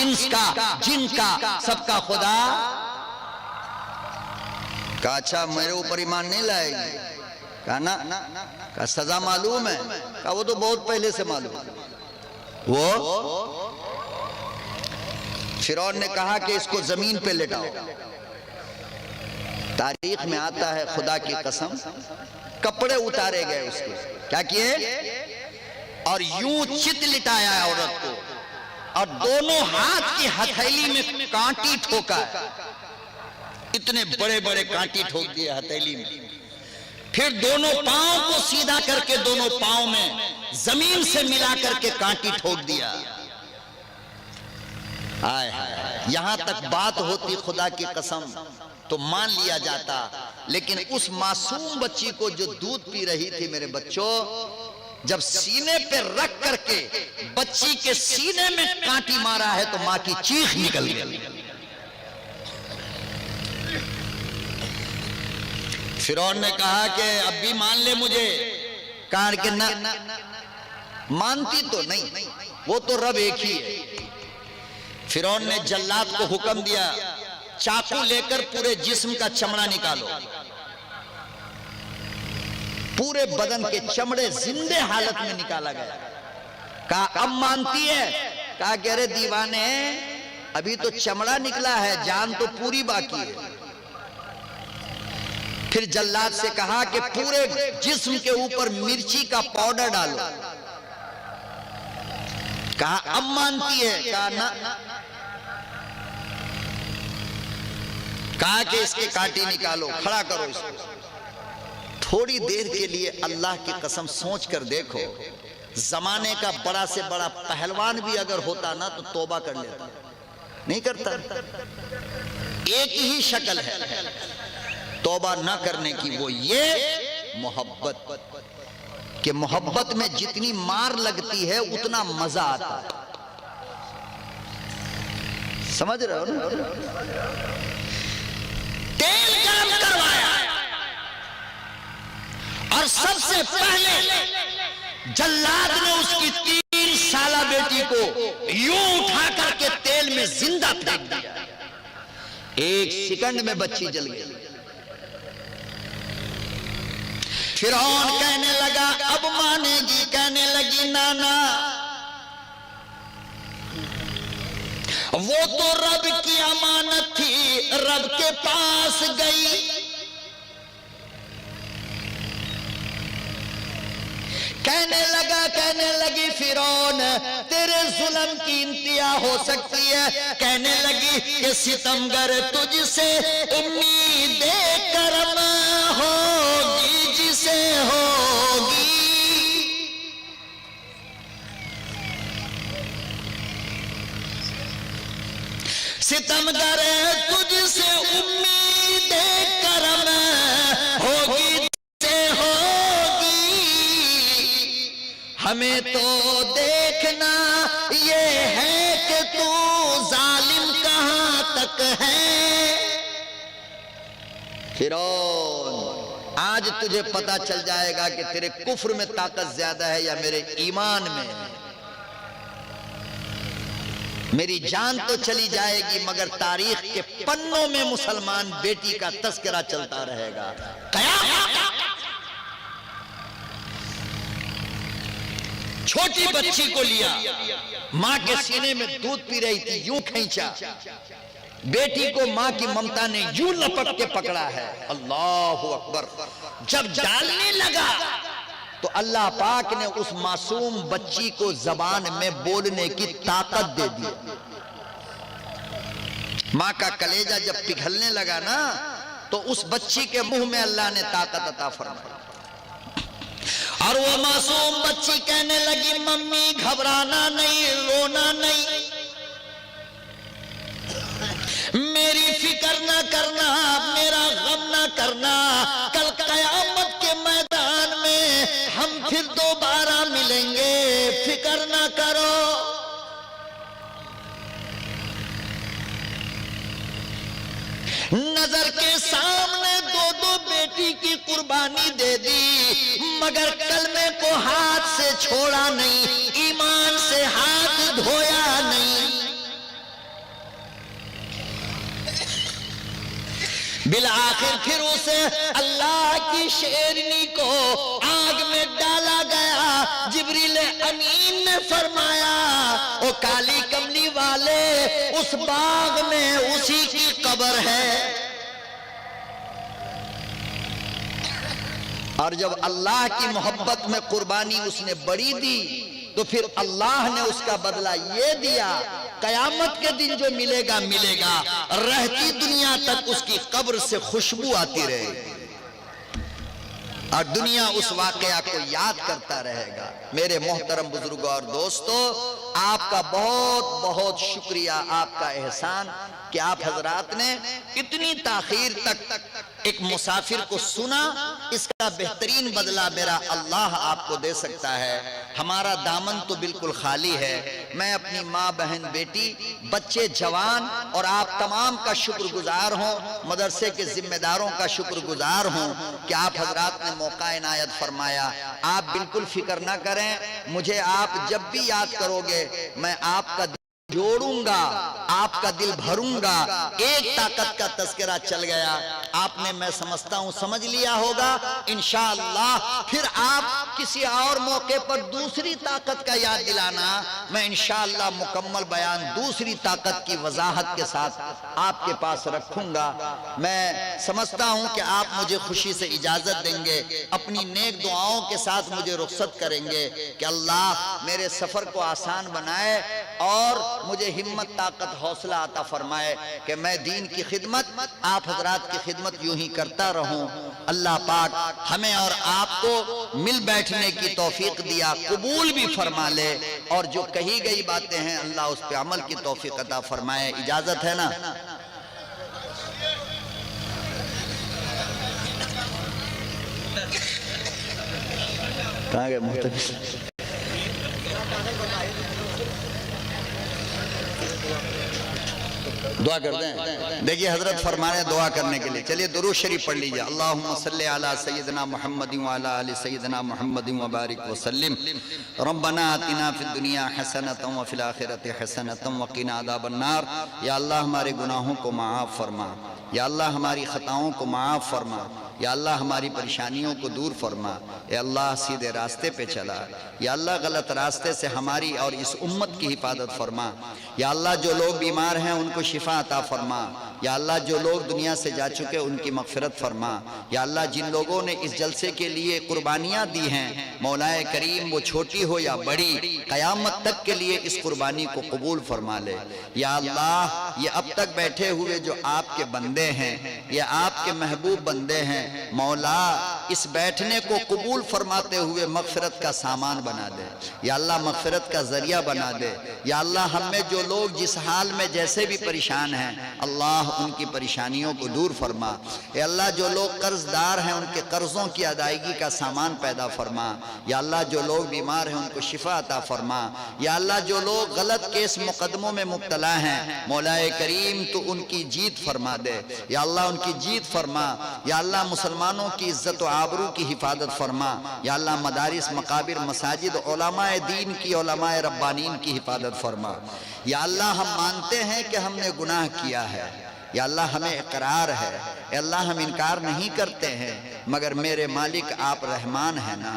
इंस का, जिन का, सबका खुदा। कहा अच्छा, मेरे ऊपर ईमान नहीं लाएगी? कहा ना। कहा सजा मालूम है? कहा वो तो बहुत पहले से मालूम। वो फिरौन ने कहा कि इसको जमीन पे लेटाओ। तारीख में आता है, खुदा की कसम, कपड़े उतारे गए उसके। क्या किए? और यूं चित लिटाया है औरत को और दोनों हाथ की हथेली में कांटी ठोका है, इतने बड़े बड़े कांटी ठोक दिए हथेली में। फिर दोनों पांव को सीधा करके दोनों पांव में जमीन से मिला करके कांटी ठोक दिया। हाय हाय, यहां तक बात होती खुदा की कसम तो मान लिया जाता, लेकिन उस मासूम बच्ची को जो दूध पी रही थी, मेरे बच्चों, जब सीने पे रख करके बच्ची के सीने में कांटी मारा है तो मां की चीख निकल गई। फिरौन ने कहा कि अब भी मान ले मुझे। कहा कि ना, मानती तो नहीं, वो तो रब एक ही है। फिरौन ने जल्लाद को हुक्म दिया, चाकू लेकर पूरे जिस्म का चमड़ा निकालो। पूरे बदन के चमड़े जिंदे हालत में निकाला गया। कहा अब मानती है? कहा कि अरे दीवाने, अभी तो चमड़ा निकला है, जान तो पूरी बाकी है। फिर जल्लाद से कहा कि पूरे जिस्म के ऊपर मिर्ची का पाउडर डालो। कहा अब मानती है? कहा ना। कहा कि इसके कांटे निकालो, खड़ा करो इसको। थोड़ी देर के लिए अल्लाह की कसम सोच कर देखो, जमाने का बड़ा से बड़ा पहलवान भी अगर होता ना तो तौबा कर लेता, नहीं करता। एक ही शक्ल है तौबा ना करने की, वो ये मोहब्बत, कि मोहब्बत में जितनी मार लगती है उतना मजा आता है। समझ रहे हो ना? तेल गरम करवाया और सबसे पहले जल्लाद ने उसकी 3 साला बेटी को यूं उठा करके तेल में जिंदा फेंक दिया। 1 सेकंड में बच्ची जल गई। फिरौन कहने लगा अब मानेगी, कहने लगी ना ना, वो तो रब की अमानत थी, रब के पास गई। कहने लगी फिरौन, तेरे जुल्म की इंतहा हो सकती है। कहने लगी कि सितमगर तुझसे उम्मीद करम होगी जिसे होगी। सितमगर तुझसे उम्मीद करम होगी जिसे होगी। हमें तो देखना ये है कि तू जालिम कहां तक है। फिरौन, आज तुझे पता चल जाएगा कि तेरे कुफ्र में ताकत ज्यादा है या मेरे ईमान में। मेरी जान तो चली जाएगी मगर तारीख के पन्नों में मुसलमान बेटी का तस्करा चलता रहेगा। छोटी बच्ची को लिया, मां के सीने में दूध पी रही थी, यूं खींचा, बेटी को मां की ममता ने यूं लपक के पकड़ा है। अल्लाहु अकबर। जब डालने लगा तो अल्लाह पाक ने उस मासूम बच्ची को जबान में बोलने की ताकत दे दी। मां का कलेजा जब पिघलने लगा ना तो उस बच्ची के मुंह में अल्लाह ने ताकत अता फरमाई और वो मासूम बच्ची कहने लगी, मम्मी घबराना नहीं, रोना नहीं, मेरी फिक्र ना करना, मेरा गम ना करना। कल कयामत के मैदान में हम फिर दोबारा मिलेंगे, फिक्र ना करो। नजर के सामने दो दो बेटी की कुर्बानी दे दी मगर कलमे को हाथ से छोड़ा नहीं, ईमान से हाथ धोया नहीं। बिलाखिर फिर उसे अल्लाह की शेरनी को आग में डाला गया। जिब्रील अमीन ने फरमाया, ओ काली कमली वाले, उस बाग में उसी की कब्र है। और जब अल्लाह की मोहब्बत में कुर्बानी उसने बड़ी दी तो फिर अल्लाह ने उसका बदला ये दिया, कयामत के दिन जो मिलेगा मिलेगा, रहती दुनिया तक उसकी कब्र से खुशबू आती रहेगी और दुनिया उस वाकया को याद करता रहेगा। मेरे मोहतरम बुजुर्गों और दोस्तों, आपका बहुत बहुत शुक्रिया, आपका एहसान कि आप हजरात ने इतनी ताखीर तक एक मुसाफिर को सुना। इसका बेहतरीन बदला मेरा अल्लाह आपको दे सकता है। हमारा दामन तो बिल्कुल खाली है। मैं अपनी माँ, बहन, बेटी, बच्चे, जवान और आप तमाम का शुक्रगुजार हूँ, मदरसे के जिम्मेदारों का शुक्रगुजार हूँ कि आप हजरात ने मौका इनायत फरमाया। आप बिल्कुल फिक्र ना करें, मुझे आप जब भी याद करोगे मैं आपका जोड़ूंगा, आपका दिल भरूंगा। एक ताकत का तस्करा चल गया, आपने मैं समझता हूं समझ लिया होगा। इंशाअल्लाह फिर आप किसी और मौके पर दूसरी ताकत का याद दिलाना, मैं इंशाअल्लाह मुकम्मल बयान दूसरी ताकत की वजाहत के साथ आपके पास रखूंगा। मैं समझता हूं कि आप मुझे खुशी से इजाजत देंगे, अपनी नेक दुआओं के साथ मुझे रुखसत करेंगे कि अल्लाह मेरे सफर को आसान बनाए और मुझे हिम्मत, ताकत, हौसला अता फरमाए कि मैं दीन की खिदमत, आप हजरात की खिदमत यूं ही करता रहूं। अल्लाह पाक हमें और आपको मिल बैठने की तौफीक दिया, कबूल भी फरमा ले और जो कही गई बातें हैं अल्लाह उस पे अमल की तौफीक अता फरमाए। इजाजत है ना? कहाँ गए मुख्तलिफ? दुआ कर दें। देखिए हजरत फरमाने दुआ करने के लिए, चलिए दुरूद शरीफ पढ़ लीजिए। अल्लाहुम्मा सल्ली अला सय्यिदना मुहम्मद व अला आलि सय्यिदना मुहम्मद व बारिक व सल्लिम। रब्बना आतिना फिद दुनिया हसनतम व फिल आखिरति हसनतम व क़िना अज़ाबन नार। या अल्लाह हमारे गुनाहों को माफ़ फरमा, या अल्लाह हमारी खताओं को माफ़ फरमा, या अल्लाह हमारी परेशानियों को दूर फरमा, या अल्लाह सीधे रास्ते पे चला, या अल्लाह गलत रास्ते से हमारी और इस उम्मत की हिफाजत फरमा, या अल्लाह जो लोग बीमार हैं उनको शिफा अता फरमा, या अल्लाह जो लोग दुनिया से जा चुके उनकी मगफिरत फरमा, या अल्लाह जिन लोगों ने इस जलसे के लिए कुर्बानियाँ दी हैं मौलाए करीम वो छोटी हो या बड़ी, क़यामत तक के लिए इस कुर्बानी को कबूल फरमा ले। या अल्लाह ये अब तक बैठे हुए जो आपके बंदे हैं, ये आपके महबूब बंदे हैं, मौला इस बैठने को कबूल फरमाते हुए मगफिरत का सामान बना दे, या अल्लाह मगफिरत का जरिया बना दे। या अल्लाह हम में जो लोग जिस हाल में जैसे भी परेशान हैं अल्लाह उनकी परेशानियों को दूर फरमा। या अल्लाह जो लोग कर्जदार हैं उनके कर्जों की अदायगी का सामान पैदा फरमा। या अल्लाह जो लोग बीमार हैं उनको शिफा अता फरमा। या अल्लाह जो लोग गलत केस मुकदमों में मुब्तला हैं मौलाए करीम तो उनकी जीत फरमा दे, या अल्लाह उनकी जीत फरमा। या अल्लाह मुसलमानों की इज्जत व आबरू की हिफाजत फरमा। या अल्लाह मदारिस मकाबिर मसाजिद उलमाए दीन की उलमाए रब्बानीन की हिफाजत फरमा। या अल्लाह हम मानते हैं कि हमने गुनाह किया है, या अल्लाह हमें इकरार है, या अल्लाह हम इनकार नहीं करते हैं, मगर मेरे मालिक आप रहमान है ना,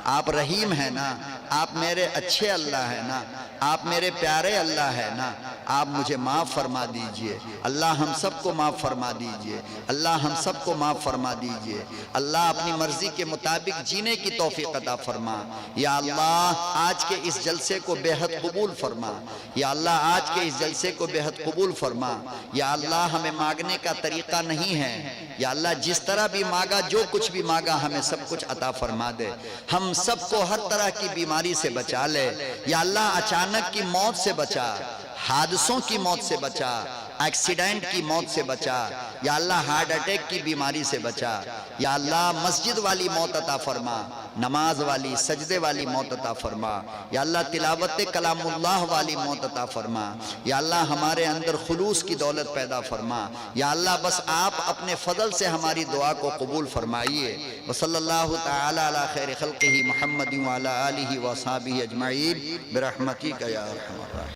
आप रहीम है ना, आप मेरे अच्छे अल्लाह है ना, आप मेरे प्यारे अल्लाह है ना, आप मुझे माफ़ फरमा दीजिए। अल्लाह हम सबको माफ़ फरमा दीजिए, अल्लाह हम सबको माफ़ फरमा दीजिए। अल्लाह अपनी मर्जी के मुताबिक जीने की तौफीक अता फरमा। या अल्लाह आज के इस जलसे को बेहद कबूल फरमा। या अल्लाह आज के इस जलसे को बेहद कबूल फरमा। या अल्लाह हमें मांगने का तरीका नहीं है, या अल्लाह जिस तरह भी मांगा, जो कुछ भी मांगा हमें सब कुछ अता फरमा दे। हम सबको हर तरह की बीमारी से बचा ले। या अल्लाह अचानक की मौत से बचा, हादसों की मौत से बचा, एक्सीडेंट की मौत से बचा। या अल्लाह हार्ट अटैक की बीमारी से बचा। या अल्लाह मस्जिद वाली मौत अता फरमा, नमाज वाली सजदे वाली मौत अता फरमा। या अल्लाह तिलावत कलामुल्लाह वाली मौत अता फरमा। या अल्लाह हमारे अंदर खुलूस की दौलत पैदा फरमा। या अल्लाह बस आप अपने फजल से हमारी दुआ को कबूल फरमाइए। व सल्लल्लाहु तआला अला खैर खल्क़िही मुहम्मदिन व अला आलिहि व अस्हाबिही अजमईन बिरहमतिक या अरहमर राहिमीन।